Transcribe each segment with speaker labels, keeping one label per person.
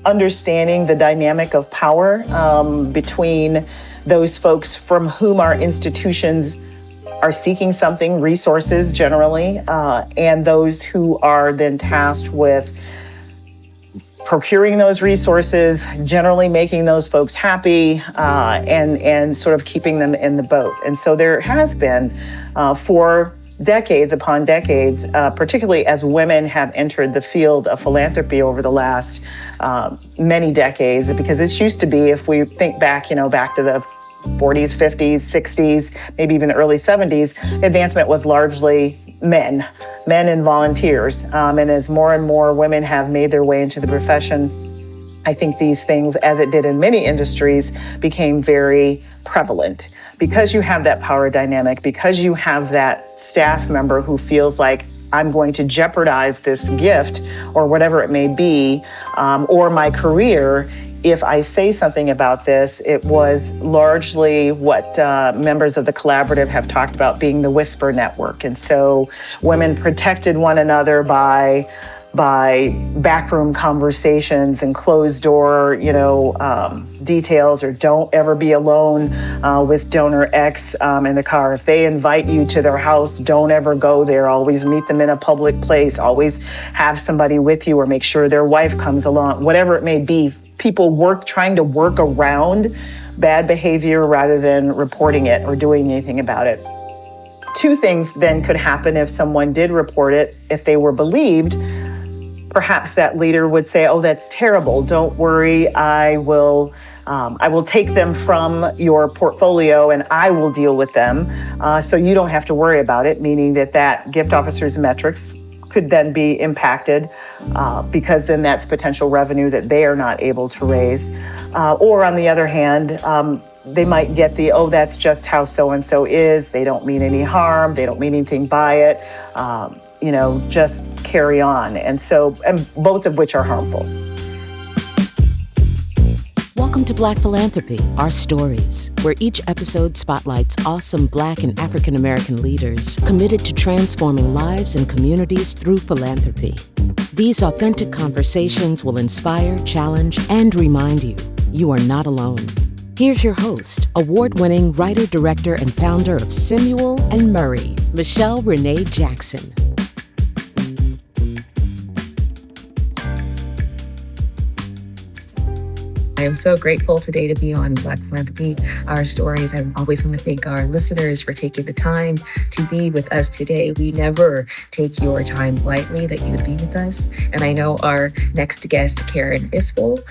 Speaker 1: understanding the dynamic of power between those folks from whom our institutions are seeking something, resources generally, and those who are then tasked with procuring those resources, generally making those folks happy, and sort of keeping them in the boat. And so there has been, for decades upon decades, particularly as women have entered the field of philanthropy over the last many decades, because this used to be, if we think back, back to the 40s, 50s, 60s, maybe even early 70s, advancement was largely men and volunteers. And as more and more women have made their way into the profession, I think these things, as it did in many industries, became very prevalent. Because you have that power dynamic, because you have that staff member who feels like, I'm going to jeopardize this gift or whatever it may be, or my career, if I say something about this. It was largely what members of the collaborative have talked about being the whisper network. And so women protected one another by backroom conversations and closed door, details, or don't ever be alone with donor X in the car. If they invite you to their house, don't ever go there. Always meet them in a public place. Always have somebody with you, or make sure their wife comes along, whatever it may be. People trying to work around bad behavior rather than reporting it or doing anything about it. Two things then could happen if someone did report it. If they were believed, perhaps that leader would say, oh, that's terrible. Don't worry, I will take them from your portfolio and I will deal with them. So you don't have to worry about it, meaning that gift officer's metrics could then be impacted because then that's potential revenue that they are not able to raise. Or on the other hand, they might get that's just how so-and-so is. They don't mean any harm. They don't mean anything by it. Just carry on. And both of which are harmful.
Speaker 2: Welcome to Black Philanthropy, Our Stories, where each episode spotlights awesome Black and African American leaders committed to transforming lives and communities through philanthropy. These authentic conversations will inspire, challenge, and remind you are not alone. Here's your host, award-winning writer, director, and founder of Samuel and Murray, Michelle Renee Jackson.
Speaker 3: I am so grateful today to be on Black Philanthropy, Our Stories. I always want to thank our listeners for taking the time to be with us today. We never take your time lightly that you would be with us. And I know our next guest, Karen Isble,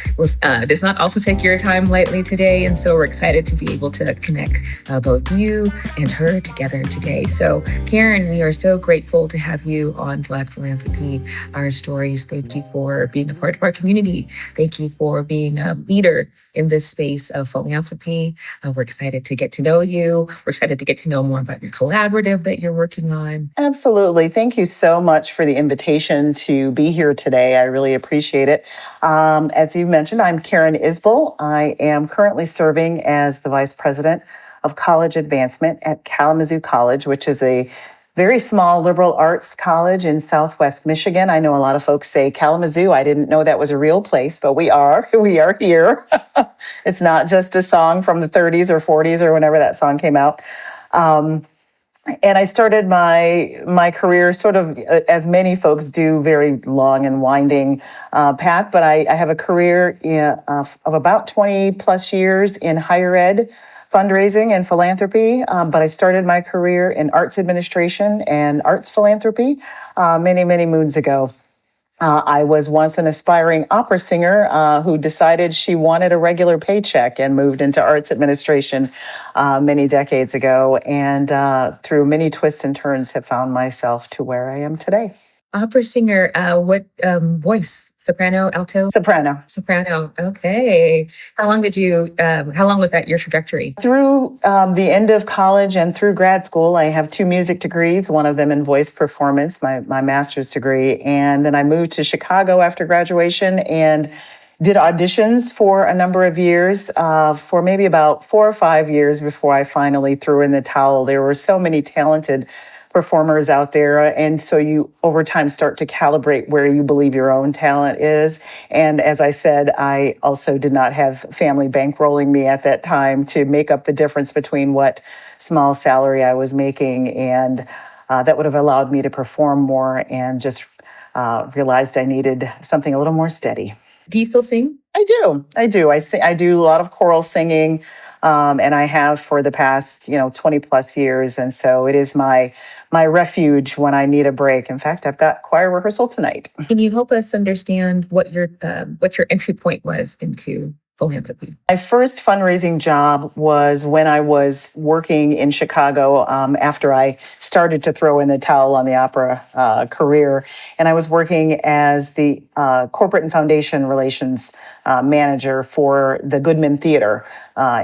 Speaker 3: does not also take your time lightly today. And so we're excited to be able to connect both you and her together today. So Karen, we are so grateful to have you on Black Philanthropy, Our Stories. Thank you for being a part of our community. Thank you for being a leader in this space of philanthropy. We're excited to get to know you. We're excited to get to know more about your collaborative that you're working on.
Speaker 1: Absolutely. Thank you so much for the invitation to be here today. I really appreciate it. As you mentioned, I'm Karen Isble. I am currently serving as the Vice President of College Advancement at Kalamazoo College, which is a very small liberal arts college in Southwest Michigan. I know a lot of folks say Kalamazoo. I didn't know that was a real place, but we are here. It's not just a song from the 30s or 40s or whenever that song came out. And I started my career sort of, as many folks do, very long and winding path, but I have a career of about 20 plus years in higher ed, fundraising and philanthropy, but I started my career in arts administration and arts philanthropy many, many moons ago. I was once an aspiring opera singer who decided she wanted a regular paycheck and moved into arts administration many decades ago, and through many twists and turns have found myself to where I am today.
Speaker 3: Opera singer, what voice? Soprano, alto?
Speaker 1: Soprano.
Speaker 3: Soprano, okay. How long was that your trajectory?
Speaker 1: Through the end of college and through grad school, I have 2 music degrees, one of them in voice performance, my master's degree. And then I moved to Chicago after graduation and did auditions for a number of years, for maybe about 4 or 5 years before I finally threw in the towel. There were so many talented performers out there. And so you over time start to calibrate where you believe your own talent is. And as I said, I also did not have family bankrolling me at that time to make up the difference between what small salary I was making. And that would have allowed me to perform more, and just realized I needed something a little more steady.
Speaker 3: Do you still sing?
Speaker 1: I do. I do a lot of choral singing, and I have for the past 20 plus years. And so it is my refuge when I need a break. In fact, I've got choir rehearsal tonight.
Speaker 3: Can you help us understand what your entry point was into philanthropy?
Speaker 1: My first fundraising job was when I was working in Chicago, after I started to throw in the towel on the opera career. And I was working as the corporate and foundation relations manager for the Goodman Theater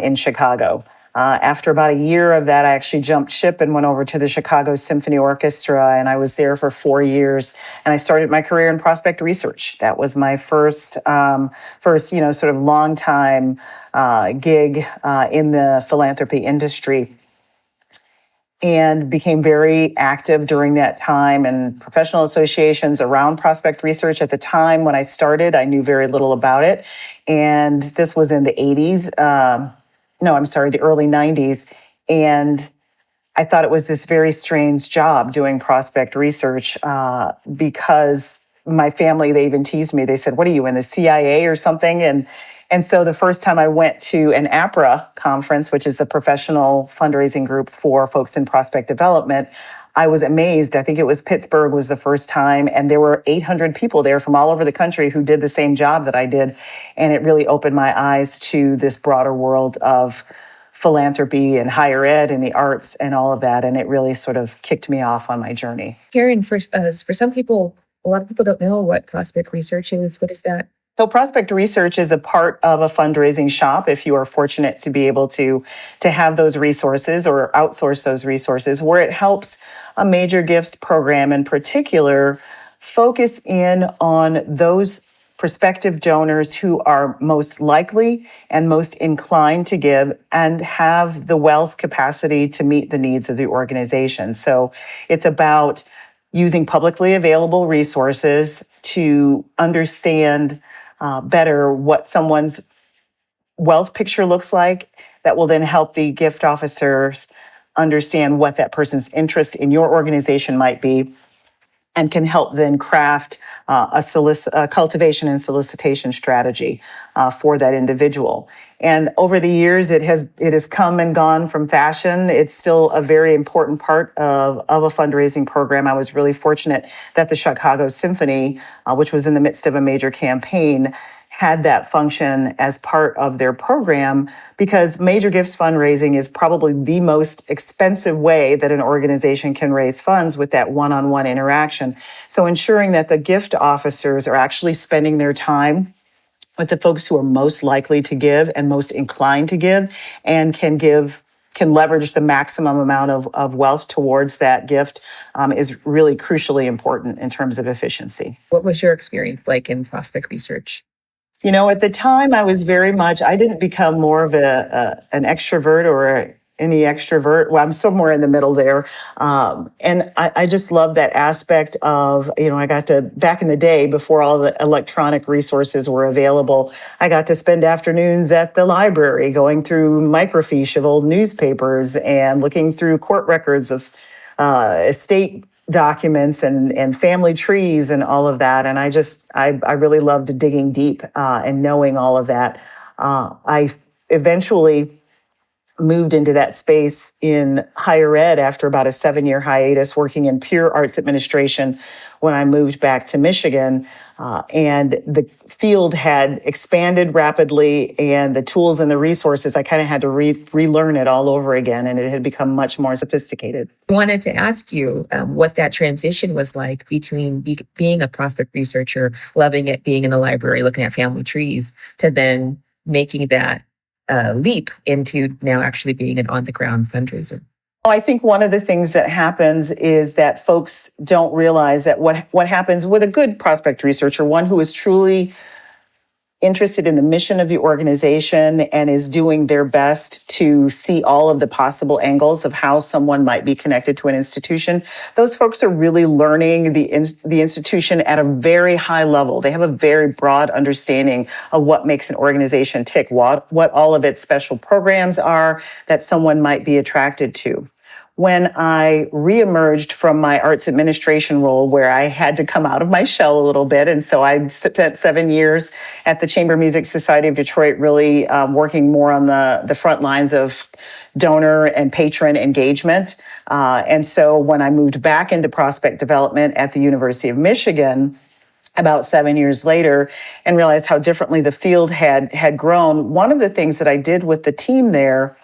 Speaker 1: in Chicago. After about a year of that, I actually jumped ship and went over to the Chicago Symphony Orchestra, and I was there for 4 years. And I started my career in prospect research. That was my first sort of long time gig in the philanthropy industry, and became very active during that time in professional associations around prospect research. At the time when I started, I knew very little about it, and this was in the 80s. The early 90s. And I thought it was this very strange job doing prospect research because my family, they even teased me. They said, "What are you, in the CIA or something?" And so the first time I went to an APRA conference, which is the professional fundraising group for folks in prospect development, I was amazed. I think it was Pittsburgh was the first time, and there were 800 people there from all over the country who did the same job that I did. And it really opened my eyes to this broader world of philanthropy and higher ed and the arts and all of that. And it really sort of kicked me off on my journey.
Speaker 3: Karen, for some people, a lot of people don't know what prospect research is. What is that?
Speaker 1: So prospect research is a part of a fundraising shop if you are fortunate to be able to have those resources or outsource those resources, where it helps a major gifts program in particular focus in on those prospective donors who are most likely and most inclined to give and have the wealth capacity to meet the needs of the organization. So it's about using publicly available resources to understand better what someone's wealth picture looks like. That will then help the gift officers understand what that person's interest in your organization might be, and can help then craft a cultivation and solicitation strategy for that individual. And over the years, it has come and gone from fashion. It's still a very important part of a fundraising program. I was really fortunate that the Chicago Symphony, which was in the midst of a major campaign, had that function as part of their program, because major gifts fundraising is probably the most expensive way that an organization can raise funds with that one-on-one interaction. So ensuring that the gift officers are actually spending their time with the folks who are most likely to give and most inclined to give, and can leverage the maximum amount of wealth towards that gift is really crucially important in terms of efficiency.
Speaker 3: What was your experience like in prospect research?
Speaker 1: At the time, I didn't become more of an extrovert or any extrovert. Well, I'm somewhere in the middle there. And I just love that aspect of, I got to, back in the day, before all the electronic resources were available, I got to spend afternoons at the library going through microfiche of old newspapers and looking through court records of estate documents and family trees and all of that. And I really loved digging deep and knowing all of that. I eventually moved into that space in higher ed after about a 7-year hiatus working in pure arts administration when I moved back to Michigan. And the field had expanded rapidly, and the tools and the resources, I kind of had to relearn it all over again, and it had become much more sophisticated.
Speaker 3: I wanted to ask you what that transition was like between being a prospect researcher, loving it, being in the library, looking at family trees, to then making that leap into now actually being an on-the-ground fundraiser.
Speaker 1: I think one of the things that happens is that folks don't realize that what happens with a good prospect researcher, one who is truly interested in the mission of the organization and is doing their best to see all of the possible angles of how someone might be connected to an institution. Those folks are really learning the institution at a very high level. They have a very broad understanding of what makes an organization tick, what all of its special programs are that someone might be attracted to. When I reemerged from my arts administration role, where I had to come out of my shell a little bit, and so I spent 7 years at the Chamber Music Society of Detroit, really working more on the front lines of donor and patron engagement. And so when I moved back into prospect development at the University of Michigan, about 7 years later, and realized how differently the field had grown, one of the things that I did with the team there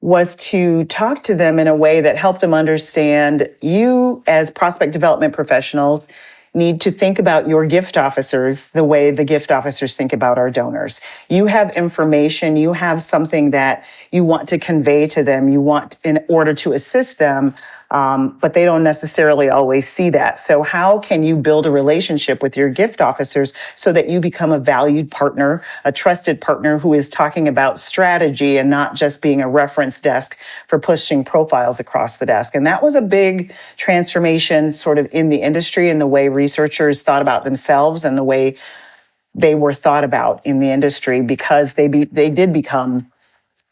Speaker 1: was to talk to them in a way that helped them understand you as prospect development professionals need to think about your gift officers the way the gift officers think about our donors. You have information, you have something that you want to convey to them, you want in order to assist them, but they don't necessarily always see that. So how can you build a relationship with your gift officers so that you become a valued partner, a trusted partner who is talking about strategy and not just being a reference desk for pushing profiles across the desk? And that was a big transformation sort of in the industry and the way researchers thought about themselves and the way they were thought about in the industry, because they did become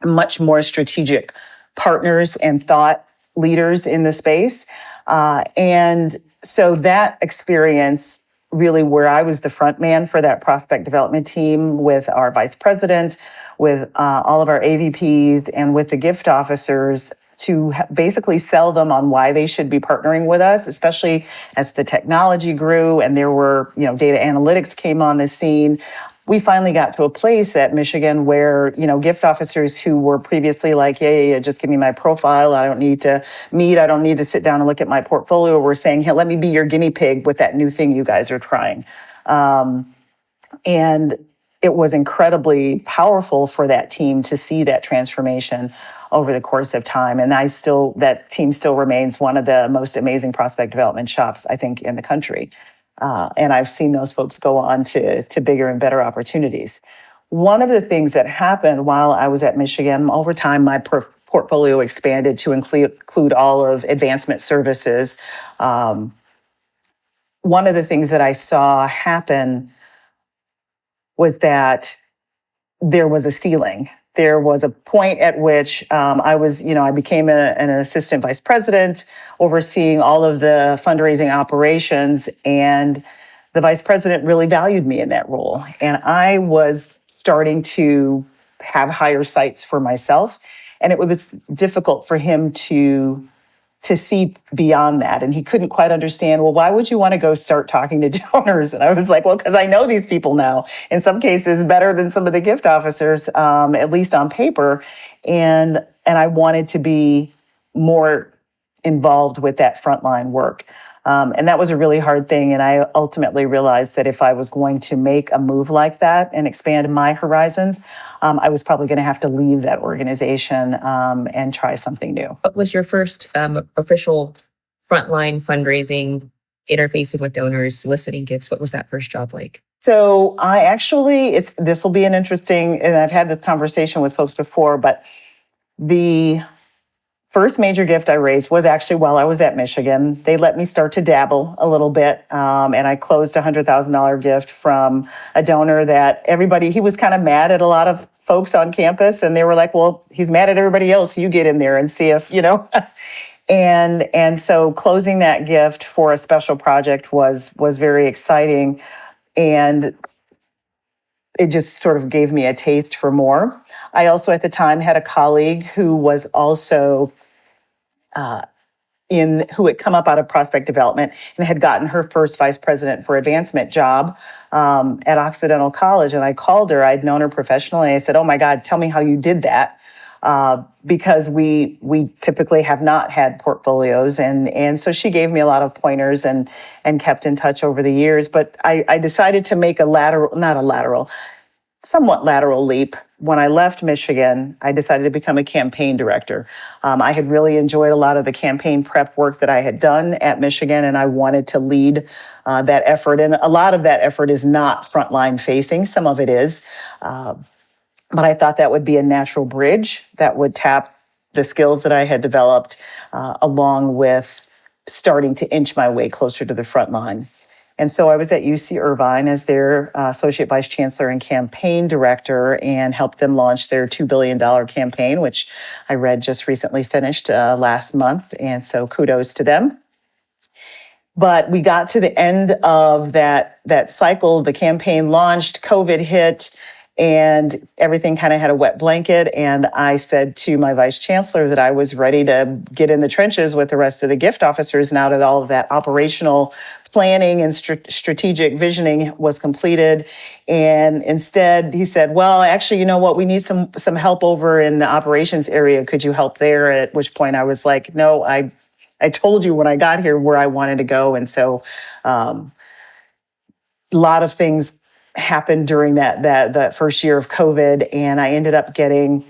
Speaker 1: much more strategic partners and thought leaders in the space. And so that experience, really where I was the front man for that prospect development team with our vice president, with all of our AVPs, and with the gift officers, to basically sell them on why they should be partnering with us, especially as the technology grew and there were, data analytics came on the scene. We finally got to a place at Michigan where, gift officers who were previously like, yeah, just give me my profile. I don't need to meet. I don't need to sit down and look at my portfolio. We're saying, hey, let me be your guinea pig with that new thing you guys are trying. And it was incredibly powerful for that team to see that transformation over the course of time. And that team still remains one of the most amazing prospect development shops, I think, in the country. And I've seen those folks go on to bigger and better opportunities. One of the things that happened while I was at Michigan, over time, my portfolio expanded to include all of advancement services. One of the things that I saw happen was that there was a ceiling. There was a point at which I became an assistant vice president overseeing all of the fundraising operations, and the vice president really valued me in that role. And I was starting to have higher sights for myself, and it was difficult for him to see beyond that. And he couldn't quite understand, well, why would you want to go start talking to donors? And I was like, well, because I know these people now, in some cases better than some of the gift officers, at least on paper. And I wanted to be more involved with that frontline work. And that was a really hard thing. And I ultimately realized that if I was going to make a move like that and expand my horizons, I was probably going to have to leave that organization and try something new.
Speaker 3: What was your first official frontline fundraising, interfacing with donors, soliciting gifts? What was that first job like?
Speaker 1: So this will be an interesting, and I've had this conversation with folks before, but the first major gift I raised was actually while I was at Michigan. They let me start to dabble a little bit, and I closed a $100,000 gift from a donor that he was kind of mad at a lot of folks on campus, and they were like, well, he's mad at everybody else. You get in there and see if, and so closing that gift for a special project was very exciting, and it just sort of gave me a taste for more. I also at the time had a colleague who was also who had come up out of prospect development and had gotten her first vice president for advancement job at Occidental College. And I called her, I'd known her professionally. I said, oh my God, tell me how you did that. Because we typically have not had portfolios. And so she gave me a lot of pointers and kept in touch over the years. But I decided to make somewhat lateral leap. When I left Michigan, I decided to become a campaign director. I had really enjoyed a lot of the campaign prep work that I had done at Michigan, and I wanted to lead that effort. And a lot of that effort is not frontline facing, some of it is. But I thought that would be a natural bridge that would tap the skills that I had developed along with starting to inch my way closer to the front line. And so I was at UC Irvine as their Associate Vice Chancellor and Campaign Director and helped them launch their $2 billion campaign, which I read just recently finished last month. And so kudos to them. But we got to the end of that cycle. The campaign launched, COVID hit, and everything kind of had a wet blanket. And I said to my vice chancellor that I was ready to get in the trenches with the rest of the gift officers now that all of that operational planning and strategic visioning was completed. And instead, he said, well, actually, you know what? We need some help over in the operations area. Could you help there? At which point I was like, no, I told you when I got here where I wanted to go. And so a lot of things happened during that first year of COVID. And I ended up getting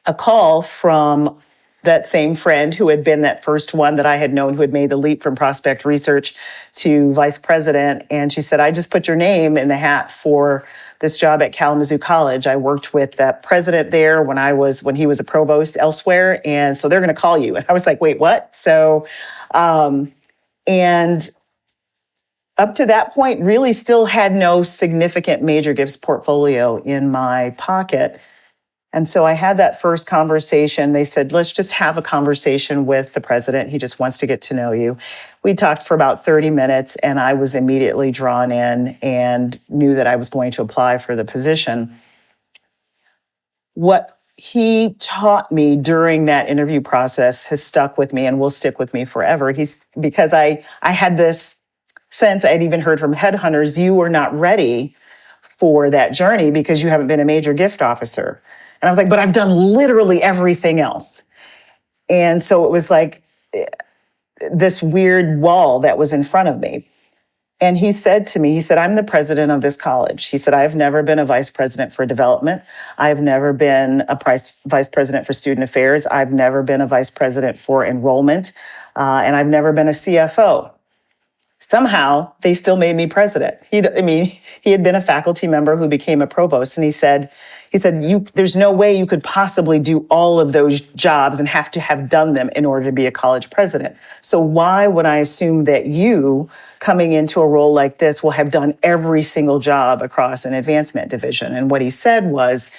Speaker 1: a call from that same friend who had been that first one that I had known who had made the leap from prospect research to vice president. And she said, I just put your name in the hat for this job at Kalamazoo College. I worked with that president there when he was a provost elsewhere. And so they're going to call you. And I was like, wait, what? So, and up to that point, really still had no significant major gifts portfolio in my pocket. And so I had that first conversation. They said, let's just have a conversation with the president. He just wants to get to know you. We talked for about 30 minutes, and I was immediately drawn in and knew that I was going to apply for the position. What he taught me during that interview process has stuck with me and will stick with me forever. Because I had this sense, I'd even heard from headhunters, you are not ready for that journey because you haven't been a major gift officer. And I was like, but I've done literally everything else. And so it was like this weird wall that was in front of me. And he said to me, I'm the president of this college. He said, I've never been a vice president for development. I've never been a vice president for student affairs. I've never been a vice president for enrollment. And I've never been a CFO. Somehow they still made me president. He had been a faculty member who became a provost. And he said, there's no way you could possibly do all of those jobs and have to have done them in order to be a college president. So why would I assume that you coming into a role like this will have done every single job across an advancement division? And what he said was,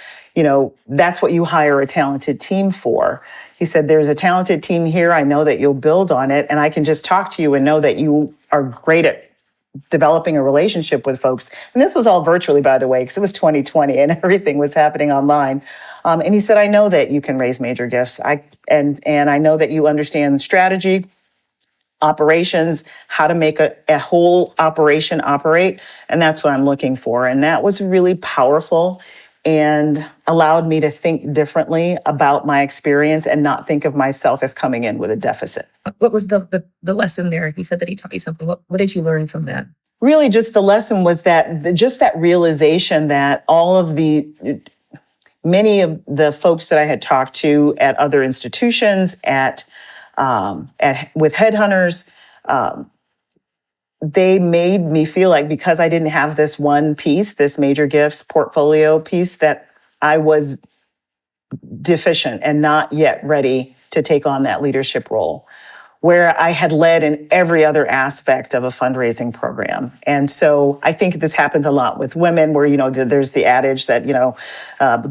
Speaker 1: that's what you hire a talented team for. He said, there's a talented team here. I know that you'll build on it. And I can just talk to you and know that you are great at developing a relationship with folks. And this was all virtually, by the way, because it was 2020 and everything was happening online. And he said, I know that you can raise major gifts. And I know that you understand strategy, operations, how to make a whole operation operate. And that's what I'm looking for. And that was really powerful and allowed me to think differently about my experience and not think of myself as coming in with a deficit.
Speaker 3: What was the lesson there? You said that he taught you something. What did you learn from that?
Speaker 1: Really, just the lesson was that that realization that many of the folks that I had talked to at other institutions, with headhunters, they made me feel like because I didn't have this one piece, this major gifts portfolio piece, that I was deficient and not yet ready to take on that leadership role, where I had led in every other aspect of a fundraising program. And so I think this happens a lot with women where, there's the adage that,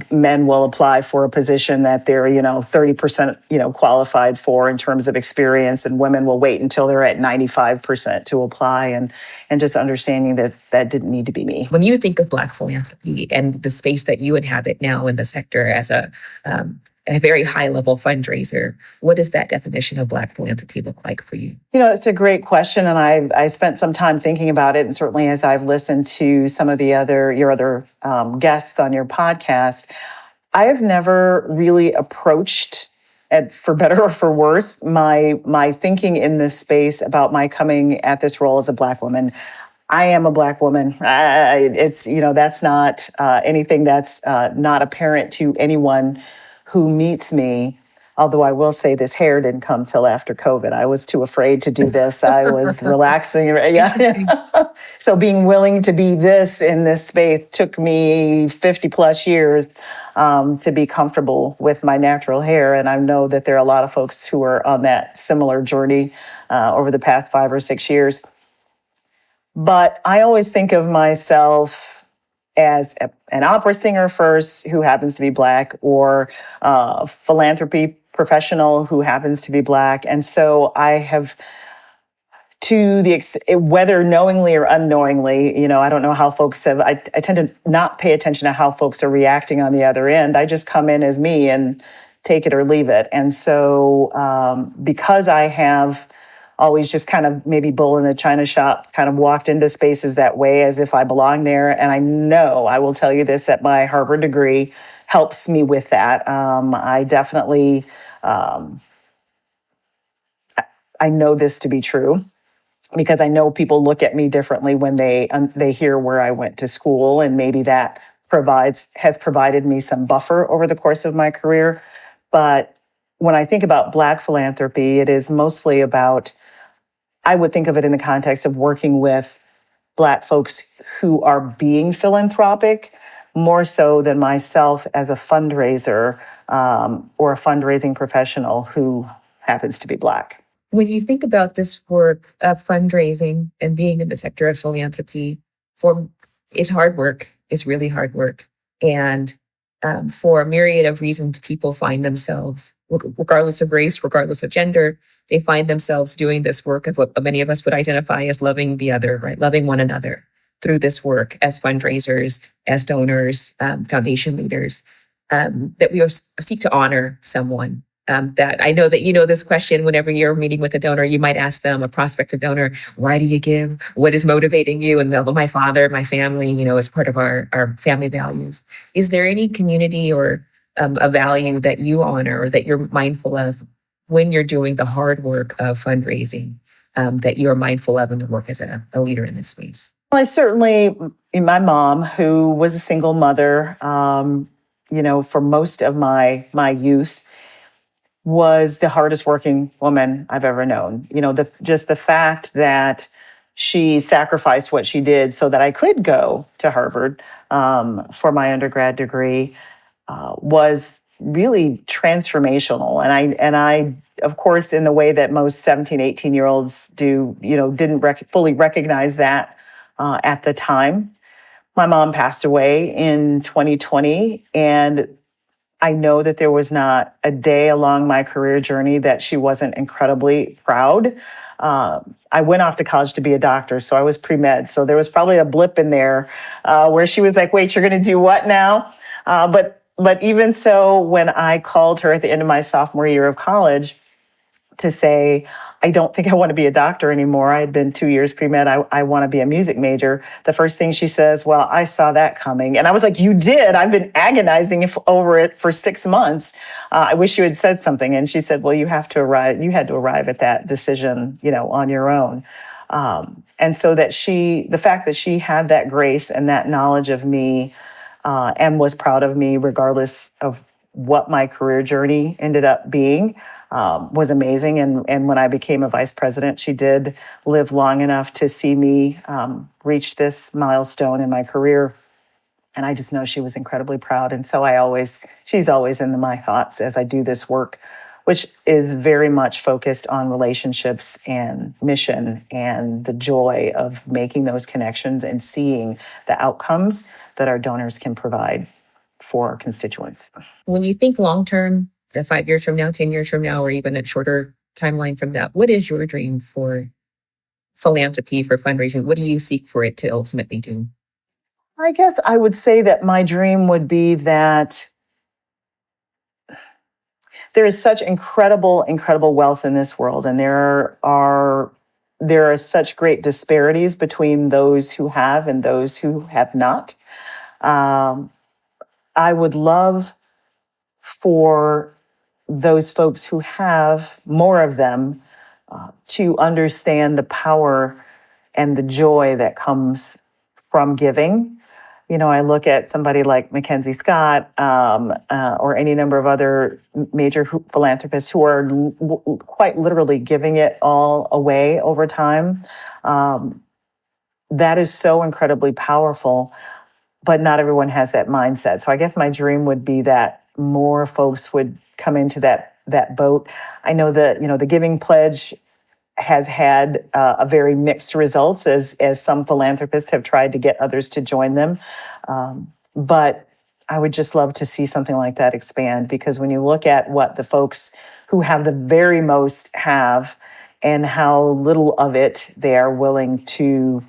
Speaker 1: men will apply for a position that they're, 30%, qualified for in terms of experience, and women will wait until they're at 95% to apply, and just understanding that didn't need to be me.
Speaker 3: When you think of Black philanthropy and the space that you inhabit now in the sector as a very high-level fundraiser, what does that definition of Black philanthropy look like for you?
Speaker 1: It's a great question, and I spent some time thinking about it, and certainly as I've listened to some of your other guests on your podcast, I have never really approached, for better or for worse, my thinking in this space about my coming at this role as a Black woman. I am a Black woman. It's, that's not anything that's not apparent to anyone who meets me. Although I will say this hair didn't come till after COVID. I was too afraid to do this. I was relaxing. Yeah. So being willing to be this in this space took me 50 plus years to be comfortable with my natural hair. And I know that there are a lot of folks who are on that similar journey over the past 5 or 6 years. But I always think of myself as an opera singer first, who happens to be Black, or a philanthropy professional who happens to be Black. And so I have, whether knowingly or unknowingly, I don't know how folks have, I tend to not pay attention to how folks are reacting on the other end. I just come in as me and take it or leave it. And so because I have always just kind of maybe bull in a china shop, kind of walked into spaces that way as if I belong there. And I know, I will tell you this, that my Harvard degree helps me with that. I definitely, I know this to be true because I know people look at me differently when they hear where I went to school, and maybe that has provided me some buffer over the course of my career. But when I think about Black philanthropy, it is mostly about, I would think of it in the context of working with Black folks who are being philanthropic, more so than myself as a fundraiser or a fundraising professional who happens to be Black.
Speaker 3: When you think about this work of fundraising and being in the sector of philanthropy, it's hard work. It's really hard work. And for a myriad of reasons, people find themselves, regardless of race, regardless of gender, they find themselves doing this work of what many of us would identify as loving the other, right? Loving one another through this work as fundraisers, as donors, foundation leaders, that we seek to honor someone. That I know that you know this question whenever you're meeting with a donor, you might ask them, a prospective donor, why do you give? What is motivating you? And my father, my family, is part of our family values. Is there any community or a value that you honor or that you're mindful of when you're doing the hard work of fundraising that you're mindful of in the work as a leader in this space?
Speaker 1: Well, I certainly, my mom, who was a single mother, for most of my youth, was the hardest working woman I've ever known. Just the fact that she sacrificed what she did so that I could go to Harvard for my undergrad degree was really transformational. And I, of course, in the way that most 17, 18-year-olds do, didn't fully recognize that at the time. My mom passed away in 2020, and I know that there was not a day along my career journey that she wasn't incredibly proud. I went off to college to be a doctor, so I was pre-med. So there was probably a blip in there where she was like, wait, you're going to do what now? But even so, when I called her at the end of my sophomore year of college to say, I don't think I want to be a doctor anymore. I had been 2 years pre-med. I want to be a music major. The first thing she says, well, I saw that coming. And I was like, you did? I've been agonizing over it for 6 months. I wish you had said something. And she said, well, you had to arrive at that decision, on your own. And so the fact that she had that grace and that knowledge of me and was proud of me, regardless of what my career journey ended up being, was amazing. And when I became a vice president, she did live long enough to see me reach this milestone in my career. And I just know she was incredibly proud. And so she's always in my thoughts as I do this work, which is very much focused on relationships and mission and the joy of making those connections and seeing the outcomes that our donors can provide for our constituents.
Speaker 3: When you think long-term, 5 years from now, 10 years from now, or even a shorter timeline from that, what is your dream for philanthropy, for fundraising? What do you seek for it to ultimately do?
Speaker 1: I guess I would say that my dream would be that there is such incredible wealth in this world, and there are such great disparities between those who have and those who have not. I would love for those folks who have more of them to understand the power and the joy that comes from giving. I look at somebody like Mackenzie Scott or any number of other major philanthropists who are quite literally giving it all away over time. That is so incredibly powerful, but not everyone has that mindset. So I guess my dream would be that more folks would come into that boat. I know that the Giving Pledge has had a very mixed results as some philanthropists have tried to get others to join them. But I would just love to see something like that expand, because when you look at what the folks who have the very most have and how little of it they are willing to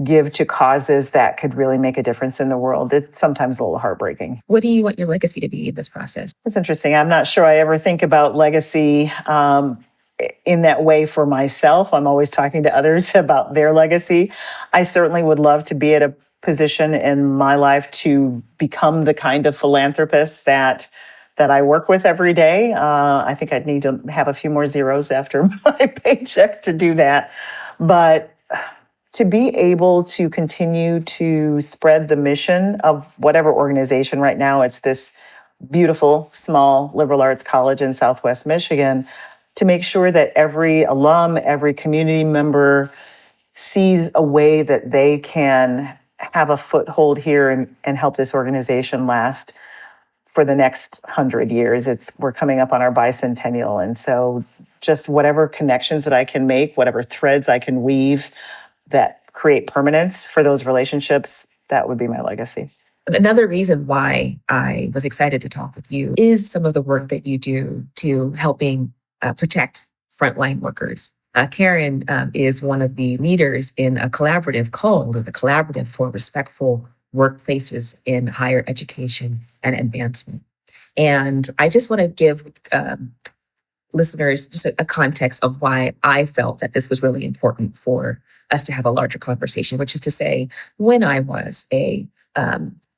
Speaker 1: give to causes that could really make a difference in the world, it's sometimes a little heartbreaking.
Speaker 3: What do you want your legacy to be in this process?
Speaker 1: It's interesting. I'm not sure I ever think about legacy in that way for myself. I'm always talking to others about their legacy. I certainly would love to be at a position in my life to become the kind of philanthropist that I work with every day. I think I'd need to have a few more zeros after my paycheck to do that. But to be able to continue to spread the mission of whatever organization. Right now, it's this beautiful, small liberal arts college in Southwest Michigan, to make sure that every alum, every community member sees a way that they can have a foothold here and help this organization last for the next 100 years. We're coming up on our bicentennial. And so just whatever connections that I can make, whatever threads I can weave that create permanence for those relationships, that would be my legacy.
Speaker 3: Another reason why I was excited to talk with you is some of the work that you do to helping protect frontline workers. Karen is one of the leaders in a collaborative called the Collaborative for Respectful Workplaces in Higher Education and Advancement. And I just want to give listeners just a context of why I felt that this was really important for us to have a larger conversation, which is to say, when I was a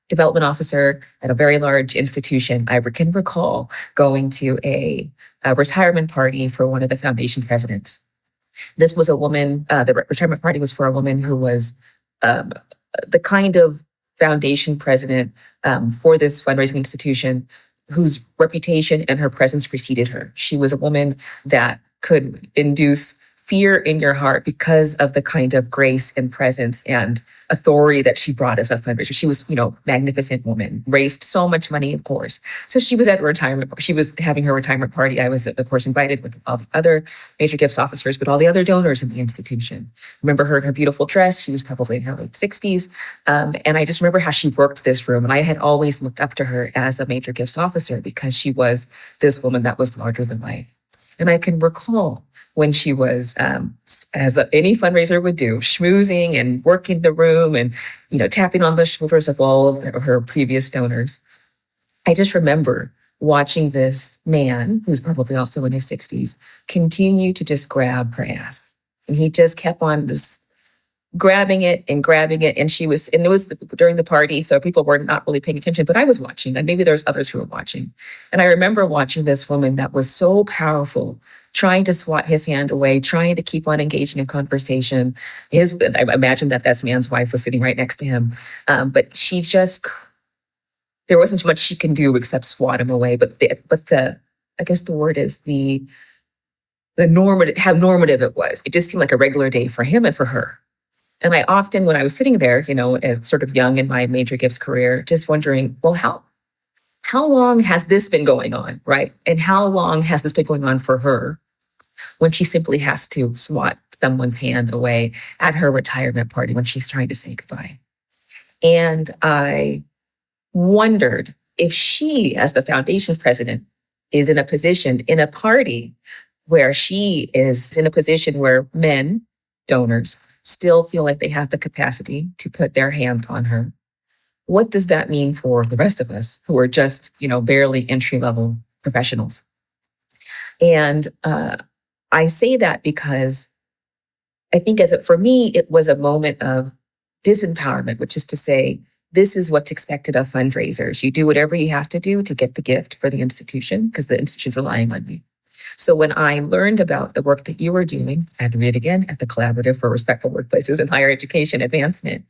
Speaker 3: development officer at a very large institution, I can recall going to a retirement party for one of the foundation presidents. This was a woman, the retirement party was for a woman who was the kind of foundation president for this fundraising institution whose reputation and her presence preceded her. She was a woman that could induce fear in your heart because of the kind of grace and presence and authority that she brought as a fundraiser. She was, magnificent woman, raised so much money, of course. So she was at she was having her retirement party. I was, of course, invited with all the other major gifts officers, but all the other donors in the institution. Remember her in her beautiful dress. She was probably in her late 60s. And I just remember how she worked this room. And I had always looked up to her as a major gifts officer because she was this woman that was larger than life. And I can recall when she was, as any fundraiser would do, schmoozing and working the room and, tapping on the shoulders of all of her previous donors. I just remember watching this man, who's probably also in his 60s, continue to just grab her ass. And he just kept on this grabbing it. And it was during the party, so people were not really paying attention, but I was watching, and maybe there's others who were watching. And I remember watching this woman that was so powerful, trying to swat his hand away, trying to keep on engaging in conversation. I imagine that man's wife was sitting right next to him. But there wasn't much she can do except swat him away. But I guess the word is the normative, how normative it was. It just seemed like a regular day for him and for her. And I often, when I was sitting there, as sort of young in my major gifts career, just wondering, well, how long has this been going on, right? And how long has this been going on for her when she simply has to swat someone's hand away at her retirement party when she's trying to say goodbye? And I wondered if she, as the foundation president, is in a position, in a party where she is in a position where men, donors, still feel like they have the capacity to put their hands on her. What does that mean for the rest of us who are just, barely entry-level professionals? And I say that because I think for me, it was a moment of disempowerment, which is to say, this is what's expected of fundraisers. You do whatever you have to do to get the gift for the institution because the institution's relying on you. So when I learned about the work that you were doing, I had to read it again, at the Collaborative for Respectful Workplaces in Higher Education Advancement,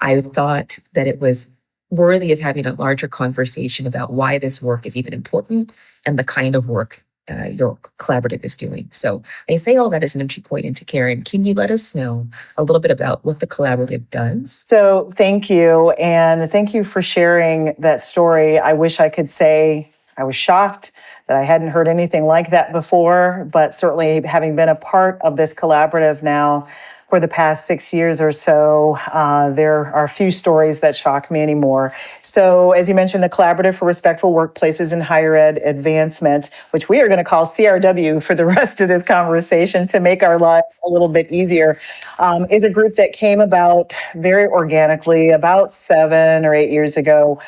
Speaker 3: I thought that it was worthy of having a larger conversation about why this work is even important and the kind of work your collaborative is doing. So I say all that as an entry point into Karen. Can you let us know a little bit about what the collaborative does?
Speaker 1: So thank you. And thank you for sharing that story. I wish I could say I was shocked that I hadn't heard anything like that before, but certainly having been a part of this collaborative now for the past 6 years or so, there are a few stories that shock me anymore. So as you mentioned, the Collaborative for Respectful Workplaces in Higher Ed Advancement, which we are going to call CRW for the rest of this conversation to make our lives a little bit easier, is a group that came about very organically about 7 or 8 years ago,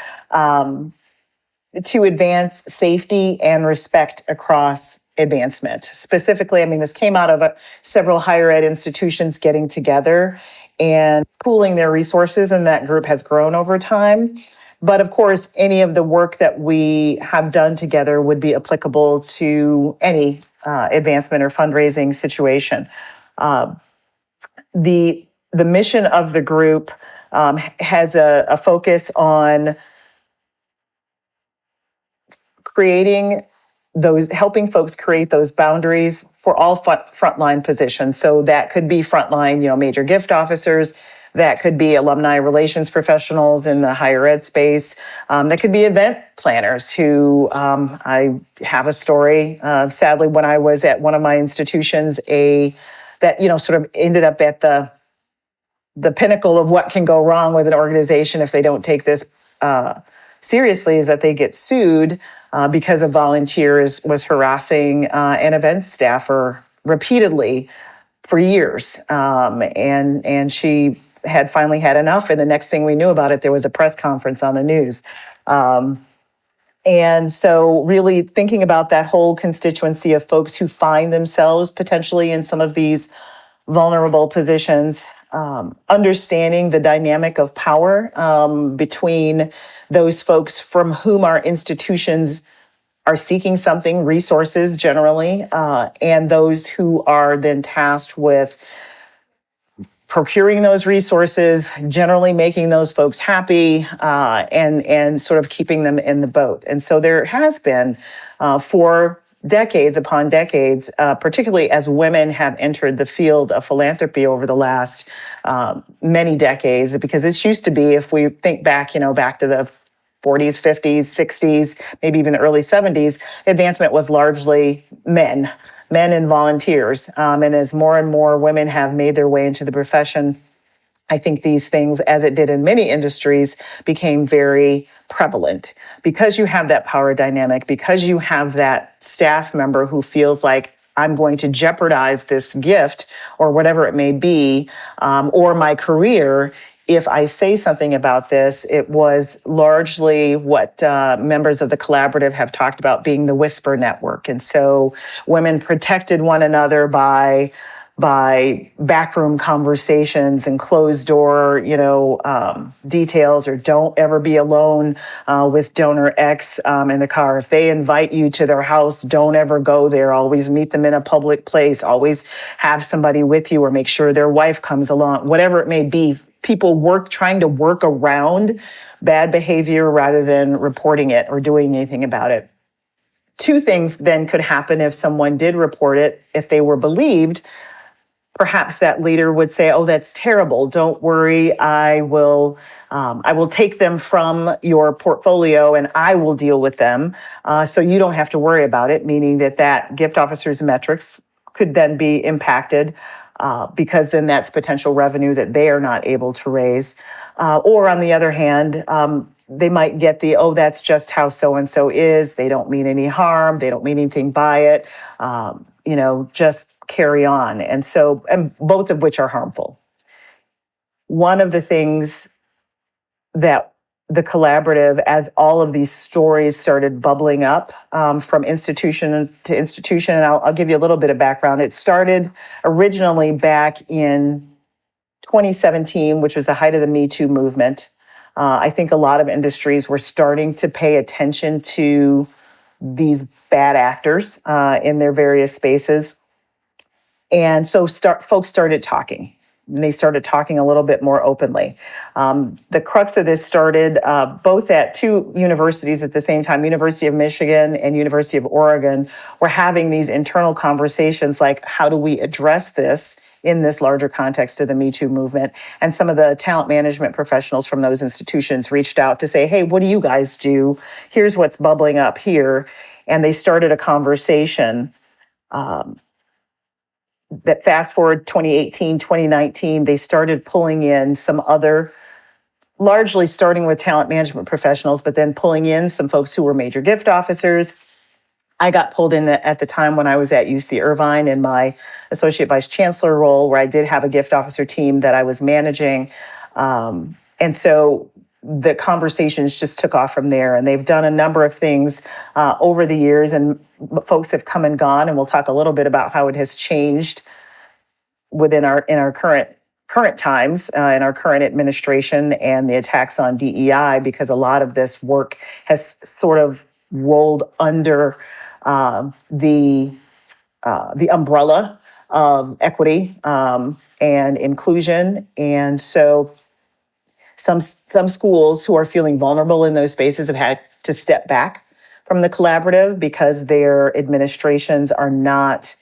Speaker 1: to advance safety and respect across advancement. Specifically, I mean, this came out of several higher ed institutions getting together and pooling their resources, and that group has grown over time. But of course, any of the work that we have done together would be applicable to any advancement or fundraising situation. The mission of the group has a focus on helping folks create those boundaries for all frontline positions. So that could be frontline, major gift officers. That could be alumni relations professionals in the higher ed space. That could be event planners who, I have a story, sadly, when I was at one of my institutions, that sort of ended up at the pinnacle of what can go wrong with an organization if they don't take this seriously, is that they get sued because a volunteer was harassing an event staffer repeatedly for years. And she had finally had enough. And the next thing we knew about it, there was a press conference on the news. And so really thinking about that whole constituency of folks who find themselves potentially in some of these vulnerable positions, understanding the dynamic of power between those folks from whom our institutions are seeking something, resources generally, and those who are then tasked with procuring those resources, generally making those folks happy, and sort of keeping them in the boat. And so there has been, for decades upon decades, particularly as women have entered the field of philanthropy over the last many decades, because this used to be, if we think back, back to the 40s, 50s, 60s, maybe even the early 70s, advancement was largely men and volunteers. And as more and more women have made their way into the profession, I think these things, as it did in many industries, became very prevalent because you have that power dynamic, because you have that staff member who feels like, I'm going to jeopardize this gift or whatever it may be, or my career, if I say something about this. It was largely what members of the collaborative have talked about being the whisper network. And so women protected one another by backroom conversations and closed door, details, or don't ever be alone with donor X in the car. If they invite you to their house, don't ever go there. Always meet them in a public place. Always have somebody with you, or make sure their wife comes along, whatever it may be. People trying to work around bad behavior rather than reporting it or doing anything about it. Two things then could happen if someone did report it. If they were believed, perhaps that leader would say, "Oh, that's terrible. Don't worry. I will take them from your portfolio and I will deal with them. So you don't have to worry about it," meaning that gift officer's metrics could then be impacted because then that's potential revenue that they are not able to raise. Or on the other hand, they might get "Oh, that's just how so-and-so is. They don't mean any harm. They don't mean anything by it. Just carry on." And both of which are harmful. One of the things that the collaborative, as all of these stories started bubbling up from institution to institution, and I'll give you a little bit of background. It started originally back in 2017, which was the height of the Me Too movement. I think a lot of industries were starting to pay attention to these bad actors in their various spaces. And so folks started talking. And they started talking a little bit more openly. The crux of this started both at two universities at the same time. University of Michigan and University of Oregon were having these internal conversations like, how do we address this in this larger context of the Me Too movement? And some of the talent management professionals from those institutions reached out to say, hey, what do you guys do? Here's what's bubbling up here. And they started a conversation that fast forward 2018, 2019, they started pulling in some other, largely starting with talent management professionals, but then pulling in some folks who were major gift officers. I got pulled in at the time when I was at UC Irvine in my associate vice chancellor role, where I did have a gift officer team that I was managing. And so the conversations just took off from there. And they've done a number of things over the years, and folks have come and gone. And we'll talk a little bit about how it has changed within our current times in our current administration and the attacks on DEI, because a lot of this work has sort of rolled under the umbrella of equity and inclusion. And so some schools who are feeling vulnerable in those spaces have had to step back from the collaborative because their administrations are not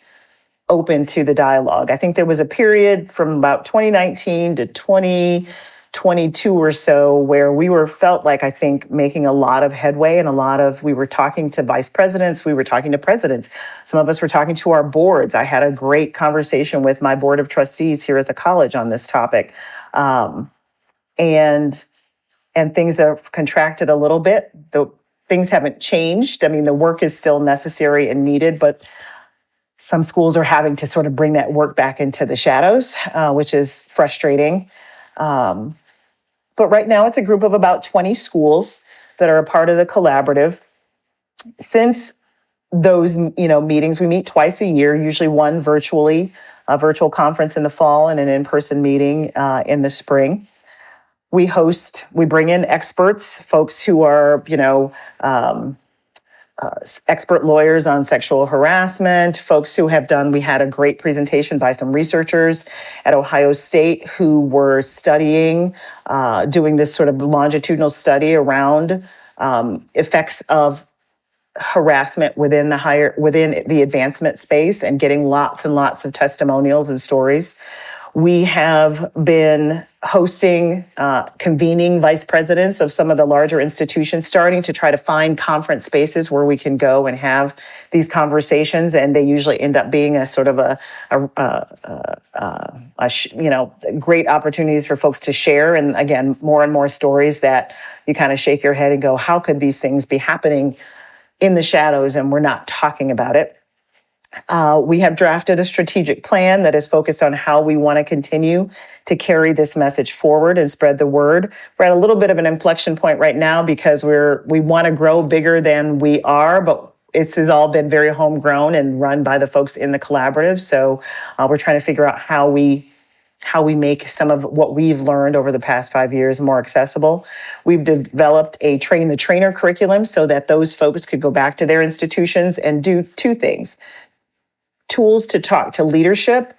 Speaker 1: open to the dialogue. I think there was a period from about 2019 to 2022 or so where we felt like, I think, making a lot of headway, and we were talking to vice presidents, we were talking to presidents. Some of us were talking to our boards. I had a great conversation with my board of trustees here at the college on this topic. And things have contracted a little bit. Things haven't changed. I mean, the work is still necessary and needed, but some schools are having to sort of bring that work back into the shadows, which is frustrating. But right now it's a group of about 20 schools that are a part of the collaborative. Since those meetings, we meet twice a year, usually one virtually, a virtual conference in the fall and an in-person meeting in the spring. We bring in experts, folks who are, expert lawyers on sexual harassment, folks who we had a great presentation by some researchers at Ohio State who were studying, doing this sort of longitudinal study around effects of harassment within the advancement space, and getting lots and lots of testimonials and stories. We have been hosting, convening vice presidents of some of the larger institutions, starting to try to find conference spaces where we can go and have these conversations. And they usually end up being a sort of great opportunities for folks to share. And again, more and more stories that you kind of shake your head and go, how could these things be happening in the shadows and we're not talking about it? We have drafted a strategic plan that is focused on how we want to continue to carry this message forward and spread the word. We're at a little bit of an inflection point right now because we want to grow bigger than we are, but this has all been very homegrown and run by the folks in the collaborative. So we're trying to figure out how we make some of what we've learned over the past 5 years more accessible. We've developed a train the trainer curriculum so that those folks could go back to their institutions and do two things. Tools to talk to leadership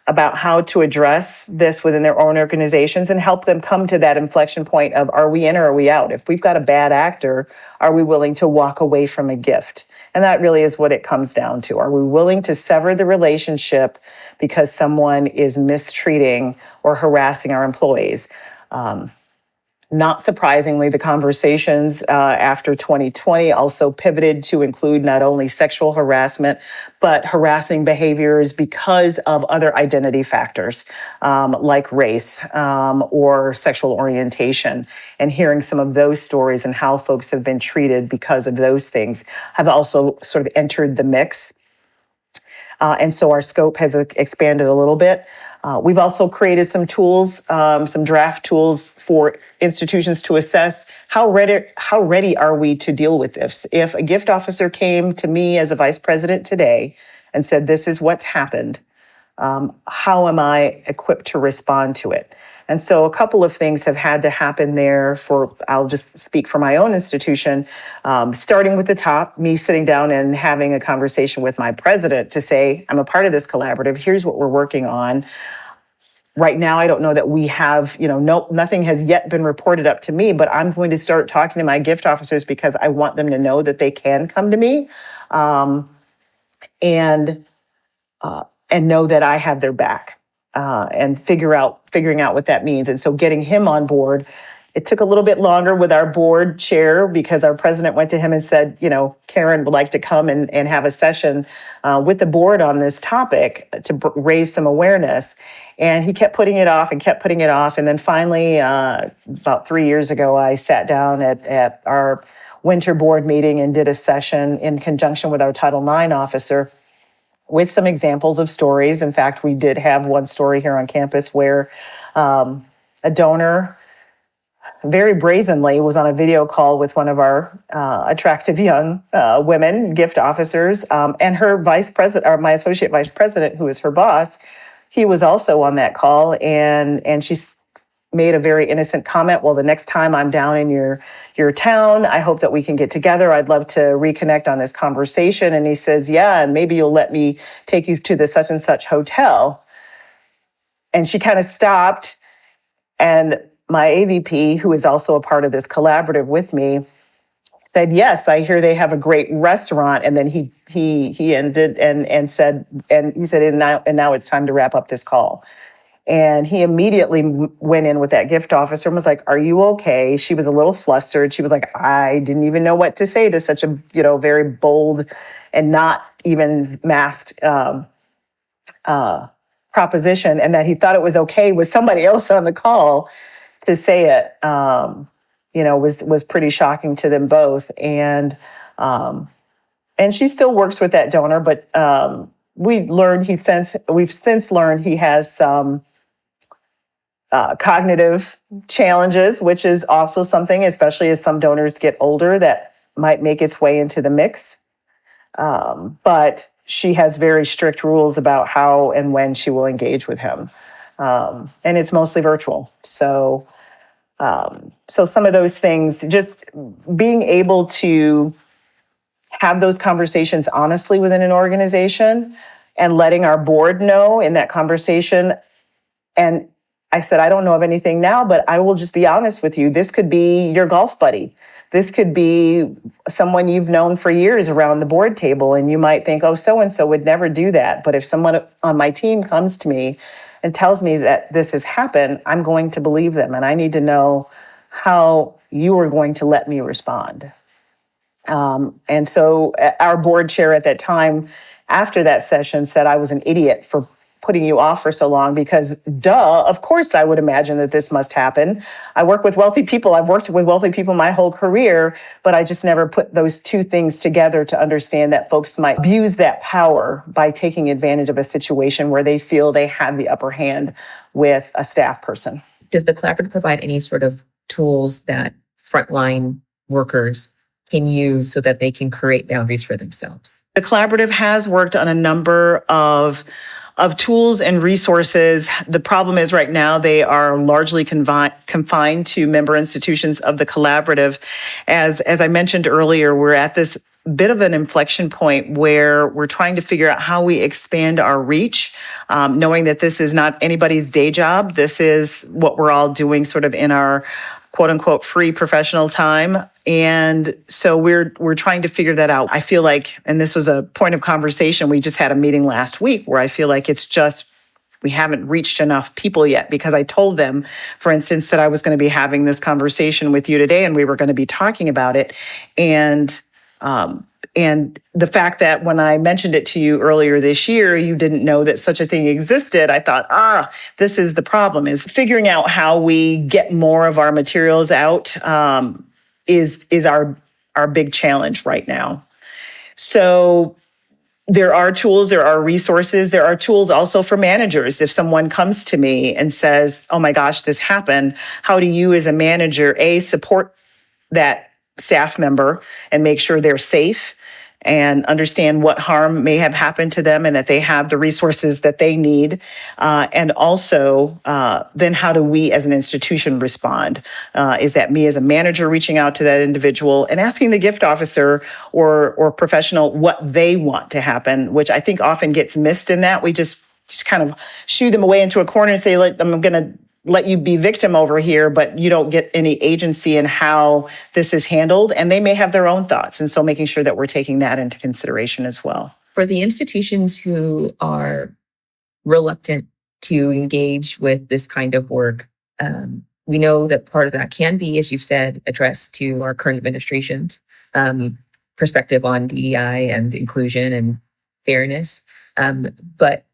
Speaker 1: about how to address this within their own organizations and help them come to that inflection point of, are we in or are we out? If we've got a bad actor, are we willing to walk away from a gift? And that really is what it comes down to. Are we willing to sever the relationship because someone is mistreating or harassing our employees? Not surprisingly, the conversations after 2020 also pivoted to include not only sexual harassment, but harassing behaviors because of other identity factors like race or sexual orientation. And hearing some of those stories and how folks have been treated because of those things have also sort of entered the mix. And so our scope has expanded a little bit. We've also created some tools, some draft tools for institutions to assess how ready are we to deal with this. If a gift officer came to me as a vice president today and said, this is what's happened, how am I equipped to respond to it? And so a couple of things have had to happen there I'll just speak for my own institution, starting with the top, me sitting down and having a conversation with my president to say, I'm a part of this collaborative. Here's what we're working on. Right now, I don't know that we have, nothing has yet been reported up to me, but I'm going to start talking to my gift officers because I want them to know that they can come to me, and know that I have their back, and figuring out what that means. And so getting him on board, it took a little bit longer with our board chair because our president went to him and said, Karen would like to come and have a session with the board on this topic to raise some awareness. And he kept putting it off and kept putting it off. And then finally, about 3 years ago, I sat down at our winter board meeting and did a session in conjunction with our Title IX officer with some examples of stories. In fact, we did have one story here on campus where a donor very brazenly was on a video call with one of our attractive young women gift officers, and her vice president, or my associate vice president, who is her boss. He was also on that call, and she made a very innocent comment. Well, the next time I'm down in your town, I hope that we can get together. I'd love to reconnect on this conversation. And he says, yeah, and maybe you'll let me take you to the such and such hotel. And she kind of stopped, and my AVP, who is also a part of this collaborative with me, said, yes, I hear they have a great restaurant. And then he ended and said, and now it's time to wrap up this call. And he immediately went in with that gift officer and was like, are you okay? She was a little flustered. She was like, I didn't even know what to say to such a, very bold and not even masked proposition. And that he thought it was okay with somebody else on the call to say it, was pretty shocking to them both. And she still works with that donor, but we've since learned he has some cognitive challenges, which is also something, especially as some donors get older, that might make its way into the mix. But she has very strict rules about how and when she will engage with him. And it's mostly virtual. So some of those things, just being able to have those conversations honestly within an organization and letting our board know in that conversation. And I said, I don't know of anything now, but I will just be honest with you. This could be your golf buddy. This could be someone you've known for years around the board table. And you might think, oh, so-and-so would never do that. But if someone on my team comes to me and tells me that this has happened, I'm going to believe them. And I need to know how you are going to let me respond. And so our board chair at that time, after that session, said I was an idiot for putting you off for so long because, of course, I would imagine that this must happen. I work with wealthy people. I've worked with wealthy people my whole career, but I just never put those two things together to understand that folks might abuse that power by taking advantage of a situation where they feel they have the upper hand with a staff person.
Speaker 3: Does the collaborative provide any sort of tools that frontline workers can use so that they can create boundaries for themselves?
Speaker 1: The collaborative has worked on a number of tools and resources. The problem is right now they are largely confined to member institutions of the collaborative. As I mentioned earlier, we're at this bit of an inflection point where we're trying to figure out how we expand our reach, knowing that this is not anybody's day job. This is what we're all doing sort of in our quote unquote free professional time. And so we're trying to figure that out. I feel like, and this was a point of conversation, we just had a meeting last week where I feel like it's just, we haven't reached enough people yet, because I told them, for instance, that I was going to be having this conversation with you today and we were going to be talking about it. And the fact that when I mentioned it to you earlier this year, you didn't know that such a thing existed, I thought, this is the problem, is figuring out how we get more of our materials out is our big challenge right now. So there are tools, there are resources, there are tools also for managers. If someone comes to me and says, oh my gosh, this happened, how do you as a manager, support that staff member and make sure they're safe, and understand what harm may have happened to them and that they have the resources that they need. And also, then how do we as an institution respond? Is that me as a manager reaching out to that individual and asking the gift officer or professional what they want to happen, which I think often gets missed in that. We just kind of shoo them away into a corner and say, I'm going to let you be victim over here, but you don't get any agency in how this is handled. And they may have their own thoughts. And so making sure that we're taking that into consideration as well.
Speaker 3: For the institutions who are reluctant to engage with this kind of work, we know that part of that can be, as you've said, addressed to our current administration's perspective on DEI and inclusion and fairness. But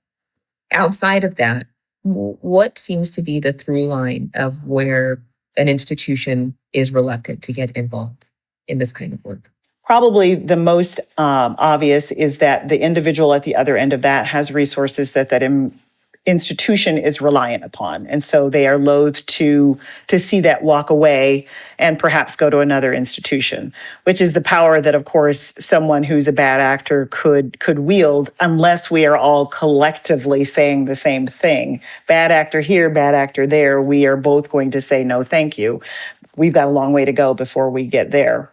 Speaker 3: outside of that, what seems to be the through line of where an institution is reluctant to get involved in this kind of work?
Speaker 1: Probably the most obvious is that the individual at the other end of that has resources that institution is reliant upon. And so they are loath to see that walk away and perhaps go to another institution, which is the power that, of course, someone who's a bad actor could wield unless we are all collectively saying the same thing. Bad actor here, bad actor there. We are both going to say, no, thank you. We've got a long way to go before we get there.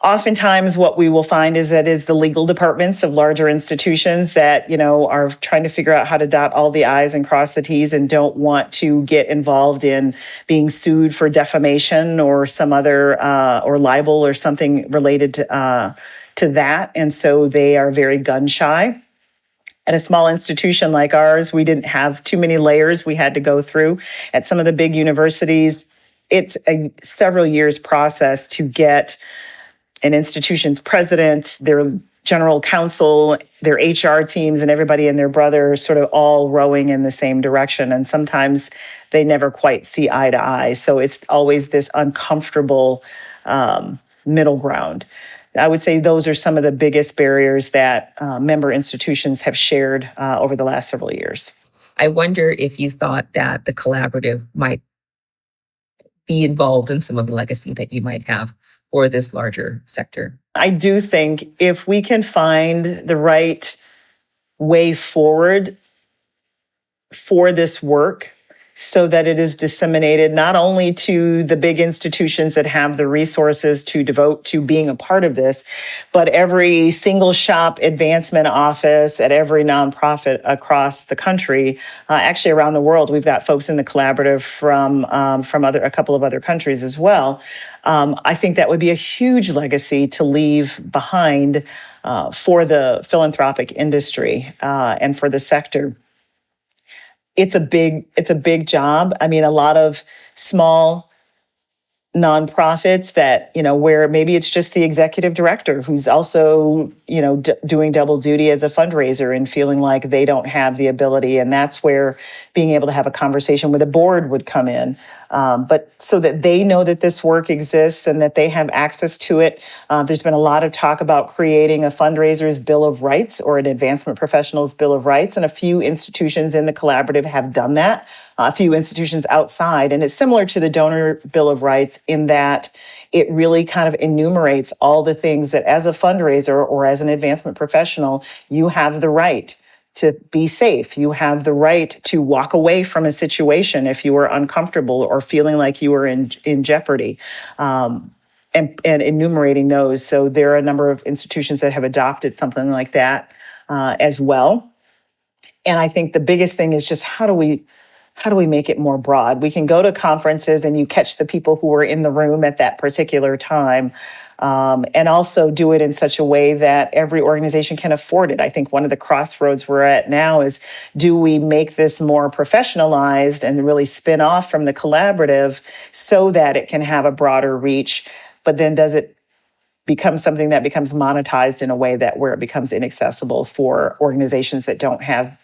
Speaker 1: Oftentimes what we will find is that is the legal departments of larger institutions that, are trying to figure out how to dot all the I's and cross the T's and don't want to get involved in being sued for defamation or some other, or libel or something related to that. And so they are very gun shy. At a small institution like ours, we didn't have too many layers we had to go through. At some of the big universities, it's a several years process to get an institution's president, their general counsel, their HR teams, and everybody and their brother sort of all rowing in the same direction. And sometimes they never quite see eye to eye. So it's always this uncomfortable middle ground. I would say those are some of the biggest barriers that member institutions have shared over the last several years.
Speaker 3: I wonder if you thought that the collaborative might be involved in some of the legacy that you might have for this larger sector.
Speaker 1: I do think if we can find the right way forward for this work so that it is disseminated not only to the big institutions that have the resources to devote to being a part of this, but every single shop advancement office at every nonprofit across the country, actually around the world. We've got folks in the collaborative from a couple of other countries as well. I think that would be a huge legacy to leave behind for the philanthropic industry and for the sector. It's a big job. I mean, a lot of small nonprofits that, where maybe it's just the executive director who's also, doing double duty as a fundraiser and feeling like they don't have the ability. And that's where being able to have a conversation with a board would come in. But so that they know that this work exists and that they have access to it. There's been a lot of talk about creating a fundraiser's Bill of Rights or an advancement professional's Bill of Rights. And a few institutions in the collaborative have done that, a few institutions outside. And it's similar to the Donor Bill of Rights in that it really kind of enumerates all the things that as a fundraiser or as an advancement professional, you have the right to be safe. You have the right to walk away from a situation if you are uncomfortable or feeling like you are in jeopardy, and enumerating those. So there are a number of institutions that have adopted something like that as well. And I think the biggest thing is just how do we make it more broad? We can go to conferences and you catch the people who are in the room at that particular time. And also do it in such a way that every organization can afford it. I think one of the crossroads we're at now is, do we make this more professionalized and really spin off from the collaborative so that it can have a broader reach? But then does it become something that becomes monetized in a way that where it becomes inaccessible for organizations that don't have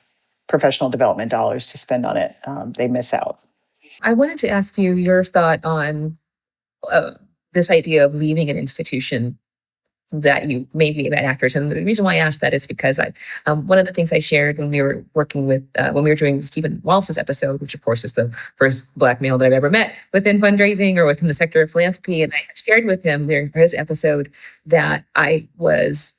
Speaker 1: professional development dollars to spend on it? They miss out.
Speaker 3: I wanted to ask you your thought on this idea of leaving an institution that you may be bad actors. And the reason why I asked that is because one of the things I shared when we were working with, when we were doing Stephen Wallace's episode, which of course is the first Black male that I've ever met within fundraising or within the sector of philanthropy. And I shared with him during his episode that I was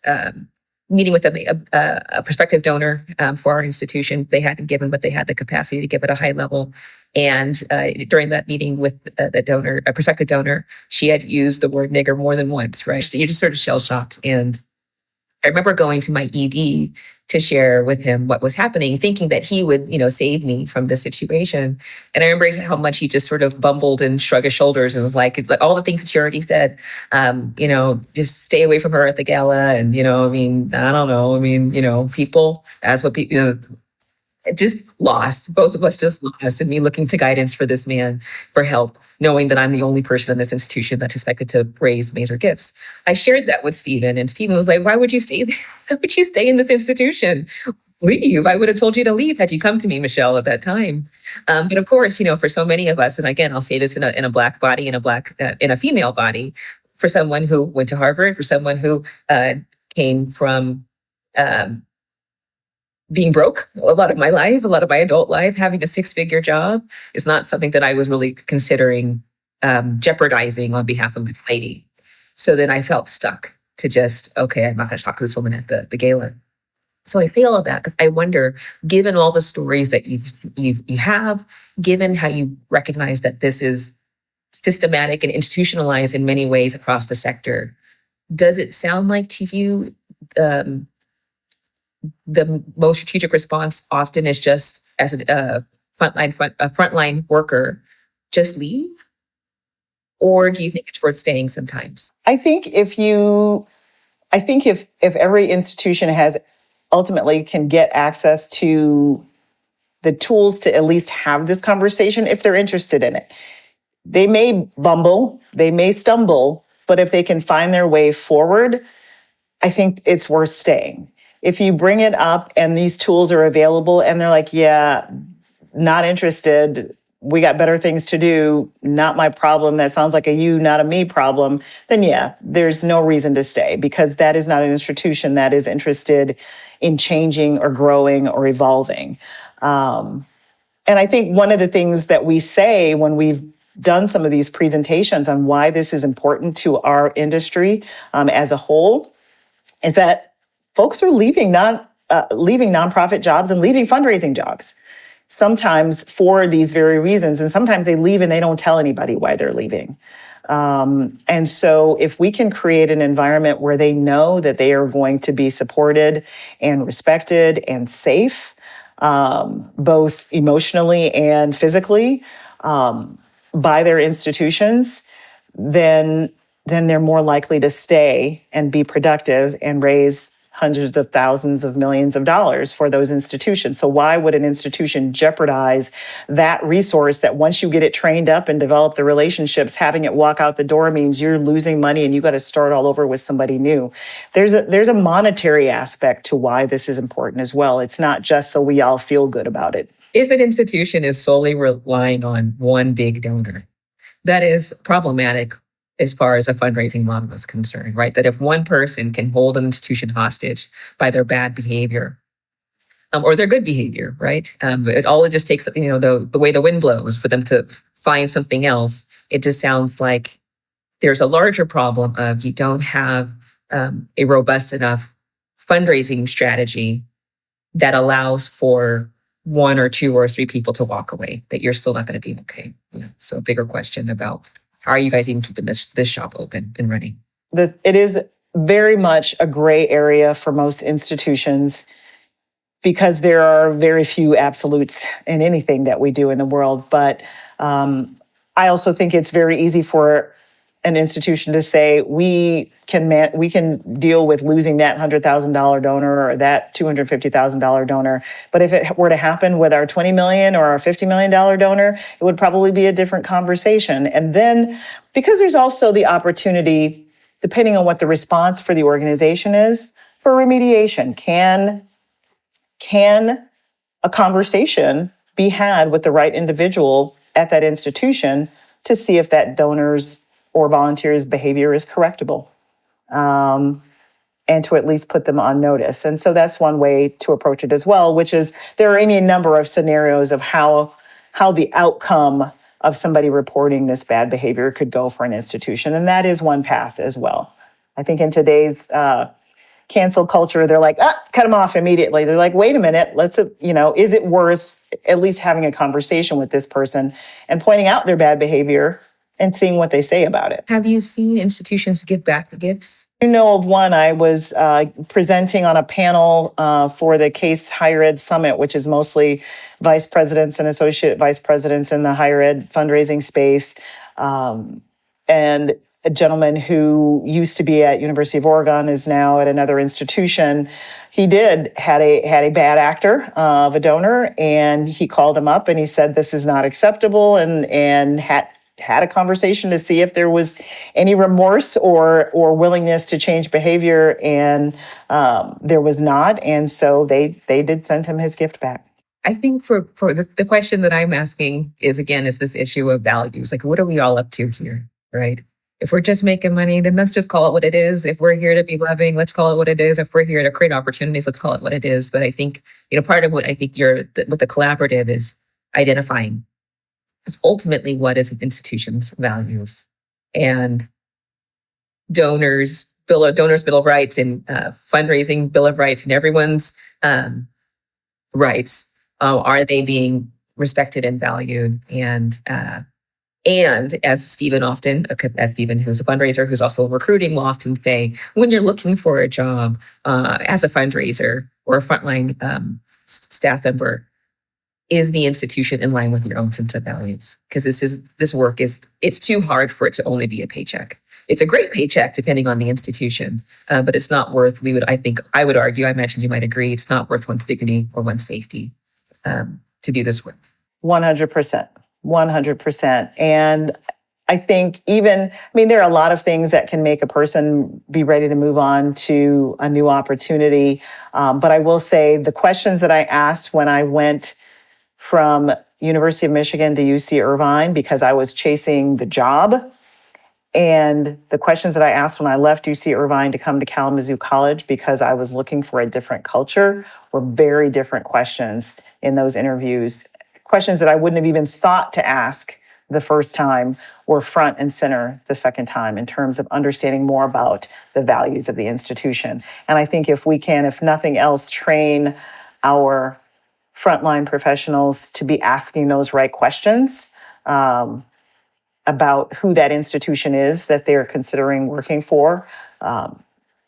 Speaker 3: meeting with a prospective donor for our institution. They hadn't given, but they had the capacity to give at a high level. And during that meeting with the donor, a prospective donor, she had used the word nigger more than once, right? So you're just sort of shell-shocked. And I remember going to my ED to share with him what was happening, thinking that he would, save me from this situation. And I remember how much he just sort of bumbled and shrugged his shoulders and was like all the things that you already said, just stay away from her at the gala. And, I don't know. People, that's what people, just lost. Both of us just lost, and me looking to guidance for this man for help, knowing that I'm the only person in this institution that's expected to raise major gifts. I shared that with Stephen, and Stephen was like, why would you stay there? Why would you stay in this institution? Leave. I would have told you to leave had you come to me, Michelle, at that time. But of course, for so many of us, and again, I'll say this in a Black body, in a female body, for someone who went to Harvard, for someone who came from being broke a lot of my life, a lot of my adult life, having a 6-figure job is not something that I was really considering jeopardizing on behalf of this lady. So then I felt stuck to just, okay, I'm not going to talk to this woman at the gala. So I say all of that because I wonder, given all the stories that you have, given how you recognize that this is systematic and institutionalized in many ways across the sector, does it sound like to you the most strategic response often is just as a frontline worker, just leave? Or do you think it's worth staying sometimes?
Speaker 1: I think if every institution ultimately can get access to the tools to at least have this conversation, if they're interested in it, they may bumble, they may stumble, but if they can find their way forward, I think it's worth staying. If you bring it up and these tools are available and they're like, yeah, not interested, we got better things to do, not my problem, that sounds like a you, not a me problem, then yeah, there's no reason to stay, because that is not an institution that is interested in changing or growing or evolving. And I think one of the things that we say when we've done some of these presentations on why this is important to our industry as a whole is that folks are leaving nonprofit jobs and leaving fundraising jobs, sometimes for these very reasons. And sometimes they leave and they don't tell anybody why they're leaving. And so if we can create an environment where they know that they are going to be supported and respected and safe, both emotionally and physically, by their institutions, then they're more likely to stay and be productive and raise hundreds of thousands of millions of dollars for those institutions. So why would an institution jeopardize that resource that once you get it trained up and develop the relationships, having it walk out the door means you're losing money and you got to start all over with somebody new. There's a monetary aspect to why this is important as well. It's not just so we all feel good about it.
Speaker 3: If an institution is solely relying on one big donor, that is problematic as far as a fundraising model is concerned, right? That if one person can hold an institution hostage by their bad behavior, or their good behavior, right? It just takes, the way the wind blows for them to find something else. It just sounds like there's a larger problem of you don't have a robust enough fundraising strategy that allows for 1 or 2 or 3 people to walk away, that you're still not going to be okay. So a bigger question about how are you guys even keeping this shop open and running?
Speaker 1: It is very much a gray area for most institutions because there are very few absolutes in anything that we do in the world. But I also think it's very easy for an institution to say we can deal with losing that $100,000 donor or that $250,000 donor. But if it were to happen with our $20 million or our $50 million donor, it would probably be a different conversation. And then because there's also the opportunity, depending on what the response for the organization is, for remediation. Can a conversation be had with the right individual at that institution to see if that donor's or volunteer's behavior is correctable? and to at least put them on notice. And so that's one way to approach it as well, which is there are any number of scenarios of how the outcome of somebody reporting this bad behavior could go for an institution. And that is one path as well. I think in today's cancel culture, they're like, cut them off immediately. They're like, wait a minute, is it worth at least having a conversation with this person and pointing out their bad behavior and seeing what they say about it?
Speaker 3: Have you seen institutions give back the gifts?
Speaker 1: I know of one. I was presenting on a panel for the Case Higher Ed Summit, which is mostly vice presidents and associate vice presidents in the higher ed fundraising space. And a gentleman who used to be at University of Oregon is now at another institution. He had a bad actor of a donor, and he called him up and he said, this is not acceptable, and had a conversation to see if there was any remorse or willingness to change behavior, and there was not. And so they did send him his gift back.
Speaker 3: I think for the question that I'm asking is this issue of values. Like, what are we all up to here, right? If we're just making money, then let's just call it what it is. If we're here to be loving, let's call it what it is. If we're here to create opportunities, let's call it what it is. But I think, part of what I think with the collaborative is identifying is ultimately what is an institution's values, and donors bill of rights and fundraising bill of rights and everyone's rights. Are they being respected and valued? And as Stephen, who's a fundraiser, who's also recruiting, will often say, when you're looking for a job as a fundraiser or a frontline staff member, is the institution in line with your own sense of values? Because this work it's too hard for it to only be a paycheck. It's a great paycheck depending on the institution, but it's not worth, I would argue, I imagine you might agree, it's not worth one's dignity or one's safety to do this work.
Speaker 1: 100%. 100%. And I think there are a lot of things that can make a person be ready to move on to a new opportunity. But I will say the questions that I asked when I went from University of Michigan to UC Irvine, because I was chasing the job, and the questions that I asked when I left UC Irvine to come to Kalamazoo College because I was looking for a different culture were very different questions in those interviews. Questions that I wouldn't have even thought to ask the first time were front and center the second time in terms of understanding more about the values of the institution. And I think if we can, if nothing else, train our frontline professionals to be asking those right questions about who that institution is that they're considering working for,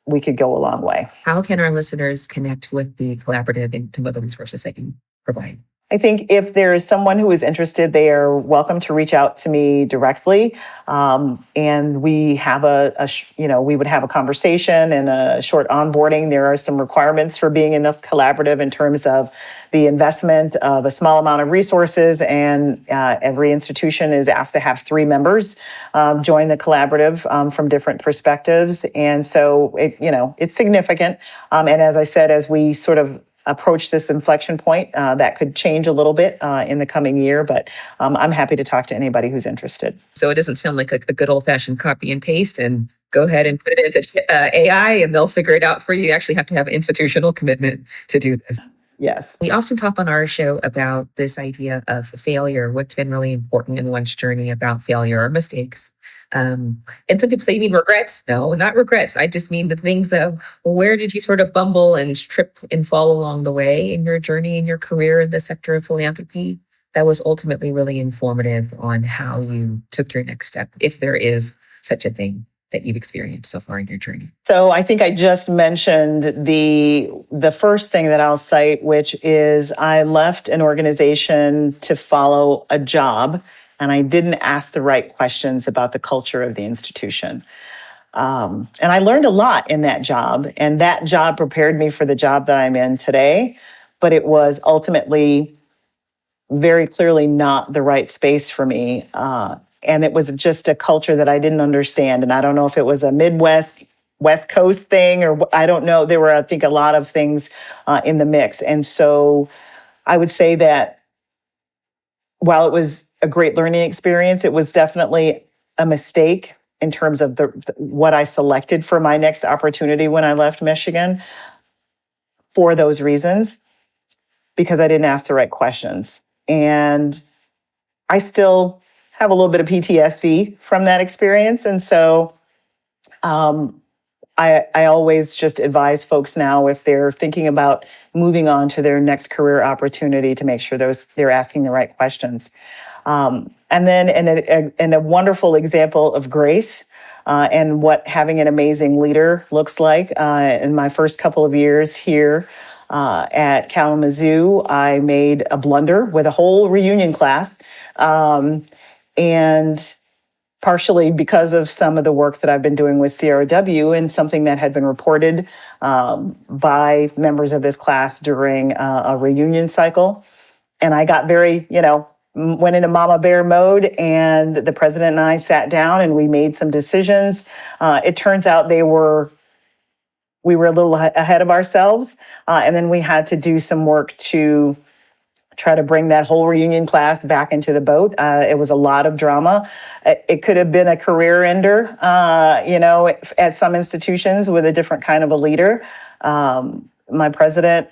Speaker 1: we could go a long way.
Speaker 3: How can our listeners connect with the collaborative and some other resources they can provide?
Speaker 1: I think if there is someone who is interested, they are welcome to reach out to me directly, and we have we would have a conversation and a short onboarding. There are some requirements for being in the collaborative in terms of the investment of a small amount of resources, and every institution is asked to have 3 members join the collaborative from different perspectives, and so it's significant. And as I said, as we sort of approach this inflection point, that could change a little bit in the coming year, but I'm happy to talk to anybody who's interested.
Speaker 3: So it doesn't sound like a good old-fashioned copy and paste and go ahead and put it into AI and they'll figure it out for you. You actually have to have institutional commitment to do this.
Speaker 1: Yes.
Speaker 3: We often talk on our show about this idea of failure, what's been really important in one's journey about failure or mistakes. And some people say, you mean regrets? No, not regrets. I just mean the things of where did you sort of bumble and trip and fall along the way in your journey, in your career in the sector of philanthropy that was ultimately really informative on how you took your next step, if there is such a thing that you've experienced so far in your journey?
Speaker 1: So I think I just mentioned the first thing that I'll cite, which is I left an organization to follow a job, and I didn't ask the right questions about the culture of the institution. And I learned a lot in that job, and that job prepared me for the job that I'm in today, but it was ultimately very clearly not the right space for me. And it was just a culture that I didn't understand. And I don't know if it was a Midwest, West Coast thing, or I don't know. There were, I think, a lot of things in the mix. And so I would say that while it was a great learning experience, it was definitely a mistake in terms of what I selected for my next opportunity when I left Michigan for those reasons, because I didn't ask the right questions. And I still have a little bit of PTSD from that experience. And so I always just advise folks now, if they're thinking about moving on to their next career opportunity, to make sure they're asking the right questions. And then in a wonderful example of grace and what having an amazing leader looks like, in my first couple of years here at Kalamazoo, I made a blunder with a whole reunion class. And partially because of some of the work that I've been doing with CRW and something that had been reported by members of this class during a reunion cycle. And I got very, went into mama bear mode, and the president and I sat down and we made some decisions. It turns out we were a little ahead of ourselves. And then we had to do some work to try to bring that whole reunion class back into the boat. It was a lot of drama. It could have been a career ender, at some institutions with a different kind of a leader. My president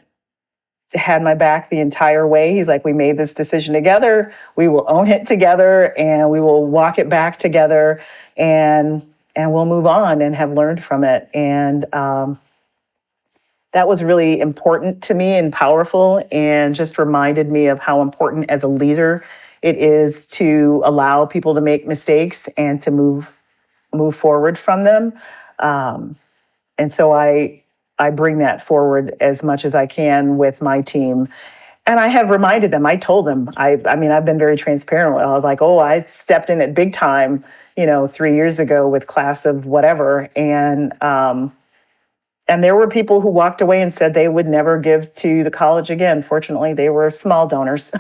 Speaker 1: had my back the entire way. He's like, we made this decision together. We will own it together, and we will walk it back together, and we'll move on and have learned from it. And that was really important to me and powerful, and just reminded me of how important as a leader it is to allow people to make mistakes and to move forward from them. And so I bring that forward as much as I can with my team. And I have reminded them, I told them, I've been very transparent. I was like, I stepped in it big time, 3 years ago with class of whatever. And there were people who walked away and said they would never give to the college again. Fortunately, they were small donors.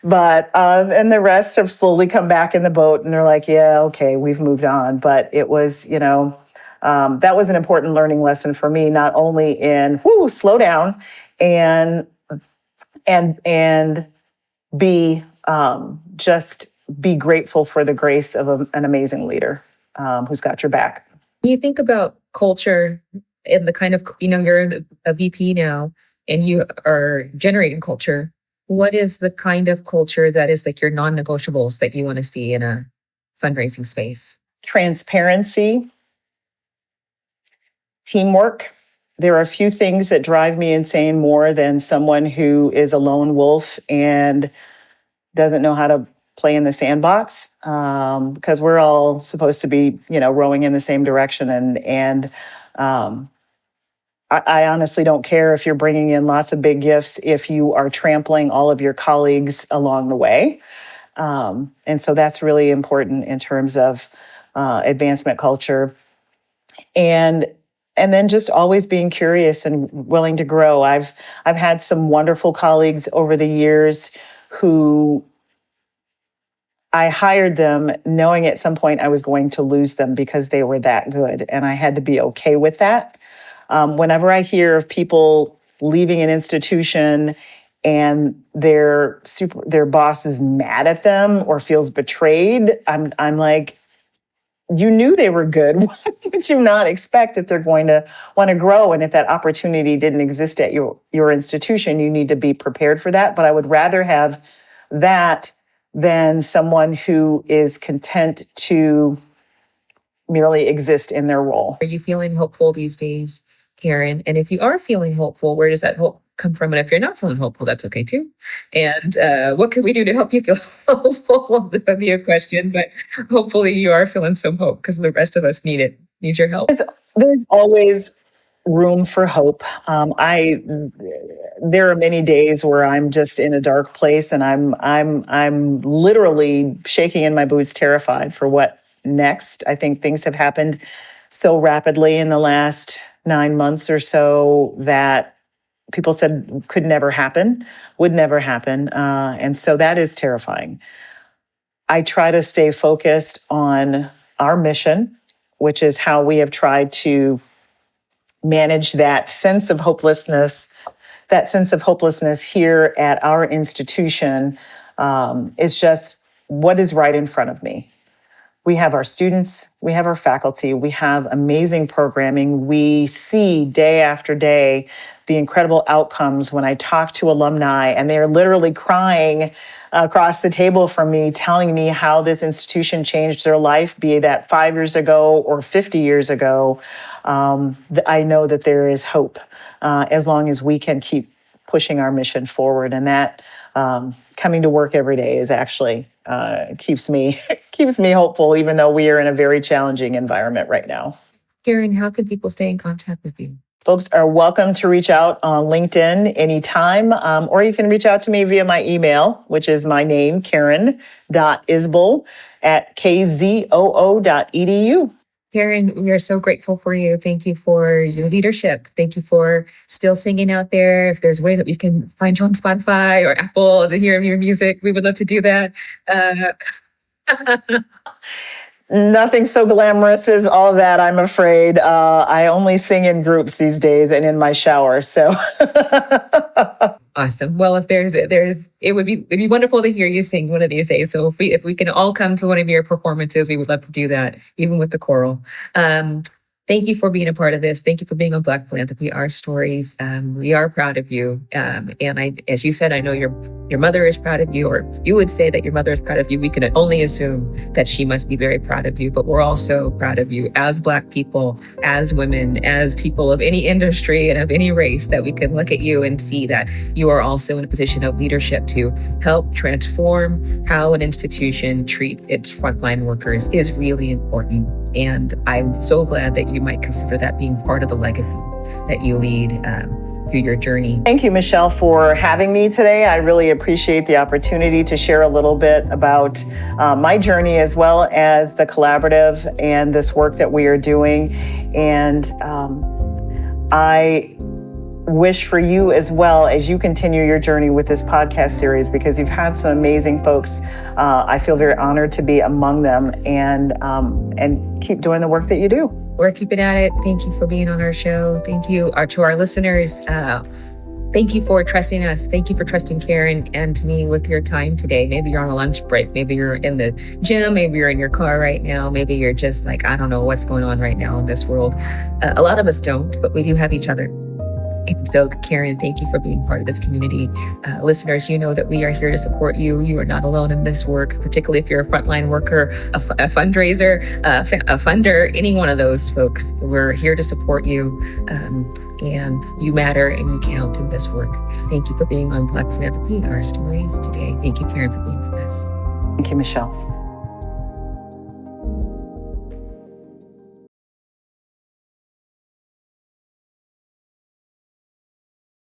Speaker 1: But, and the rest have slowly come back in the boat, and they're like, yeah, okay, we've moved on. But it was, that was an important learning lesson for me, not only in, slow down and just be grateful for the grace of an amazing leader who's got your back.
Speaker 3: When you think about culture and the kind of, you're a VP now and you are generating culture, what is the kind of culture that is like your non-negotiables that you want to see in a fundraising space?
Speaker 1: Transparency, teamwork. There are a few things that drive me insane more than someone who is a lone wolf and doesn't know how to play in the sandbox, because we're all supposed to be, rowing in the same direction. And I honestly don't care if you're bringing in lots of big gifts if you are trampling all of your colleagues along the way. And so that's really important in terms of advancement culture. And then just always being curious and willing to grow. I've had some wonderful colleagues over the years who I hired them knowing at some point I was going to lose them because they were that good. And I had to be okay with that. Whenever I hear of people leaving an institution and their boss is mad at them or feels betrayed, I'm like, you knew they were good. Why would you not expect that they're going to want to grow? And if that opportunity didn't exist at your institution, you need to be prepared for that. But I would rather have that than someone who is content to merely exist in their role.
Speaker 3: Are you feeling hopeful these days, Karen? And if you are feeling hopeful, where does that hope come from? And if you're not feeling hopeful, that's okay too. And what can we do to help you feel hopeful? That would be a question, but hopefully you are feeling some hope, because the rest of us need your help.
Speaker 1: There's always room for hope. There are many days where I'm just in a dark place, and I'm literally shaking in my boots, terrified for what next. I think things have happened so rapidly in the last 9 months or so that people said could never happen, would never happen. And so that is terrifying. I try to stay focused on our mission, which is how we have tried to manage that sense of hopelessness. That sense of hopelessness here at our institution is just what is right in front of me. We have our students, we have our faculty, we have amazing programming. We see day after day the incredible outcomes when I talk to alumni, and they are literally crying across the table from me, telling me how this institution changed their life, be that 5 years ago or 50 years ago. I know that there is hope as long as we can keep pushing our mission forward, and that coming to work every day is actually keeps me hopeful, even though we are in a very challenging environment right now.
Speaker 3: Karen, how can people stay in contact with you?
Speaker 1: Folks are welcome to reach out on LinkedIn anytime, or you can reach out to me via my email, which is my name, karen.isble@kzoo.edu.
Speaker 3: Karen, we are so grateful for you. Thank you for your leadership. Thank you for still singing out there. If there's a way that we can find you on Spotify or Apple to hear your music, we would love to do that.
Speaker 1: Nothing so glamorous as all that, I'm afraid. I only sing in groups these days and in my shower. So
Speaker 3: awesome. Well, if it would be wonderful to hear you sing one of these days. So if we can all come to one of your performances, we would love to do that, even with the choral. Thank you for being a part of this. Thank you for being on Black Philanthropy, Our Stories. We are proud of you. And as you said, I know your mother is proud of you, or you would say that your mother is proud of you. We can only assume that she must be very proud of you, but we're also proud of you as Black people, as women, as people of any industry and of any race, that we can look at you and see that you are also in a position of leadership to help transform how an institution treats its frontline workers is really important. And I'm so glad that you might consider that being part of the legacy that you lead through your journey.
Speaker 1: Thank you, Michelle, for having me today. I really appreciate the opportunity to share a little bit about my journey, as well as the collaborative and this work that we are doing. And I wish for you as well, as you continue your journey with this podcast series, because you've had some amazing folks. I feel very honored to be among them, and keep doing the work that you do.
Speaker 3: We're keeping at it. Thank you for being on our show. Thank you to our listeners. Thank you for trusting us. Thank you for trusting Karen and me with your time today. Maybe you're on a lunch break. Maybe you're in the gym. Maybe you're in your car right now. Maybe you're just like, I don't know what's going on right now in this world. A lot of us don't, but we do have each other. And so, Karen, thank you for being part of this community. Listeners, you know that we are here to support you. You are not alone in this work, particularly if you're a frontline worker, a fundraiser, a funder, any one of those folks. We're here to support you. And you matter and you count in this work. Thank you for being on Black Philanthropy, Our Stories today. Thank you, Karen, for being with us.
Speaker 1: Thank you, Michelle.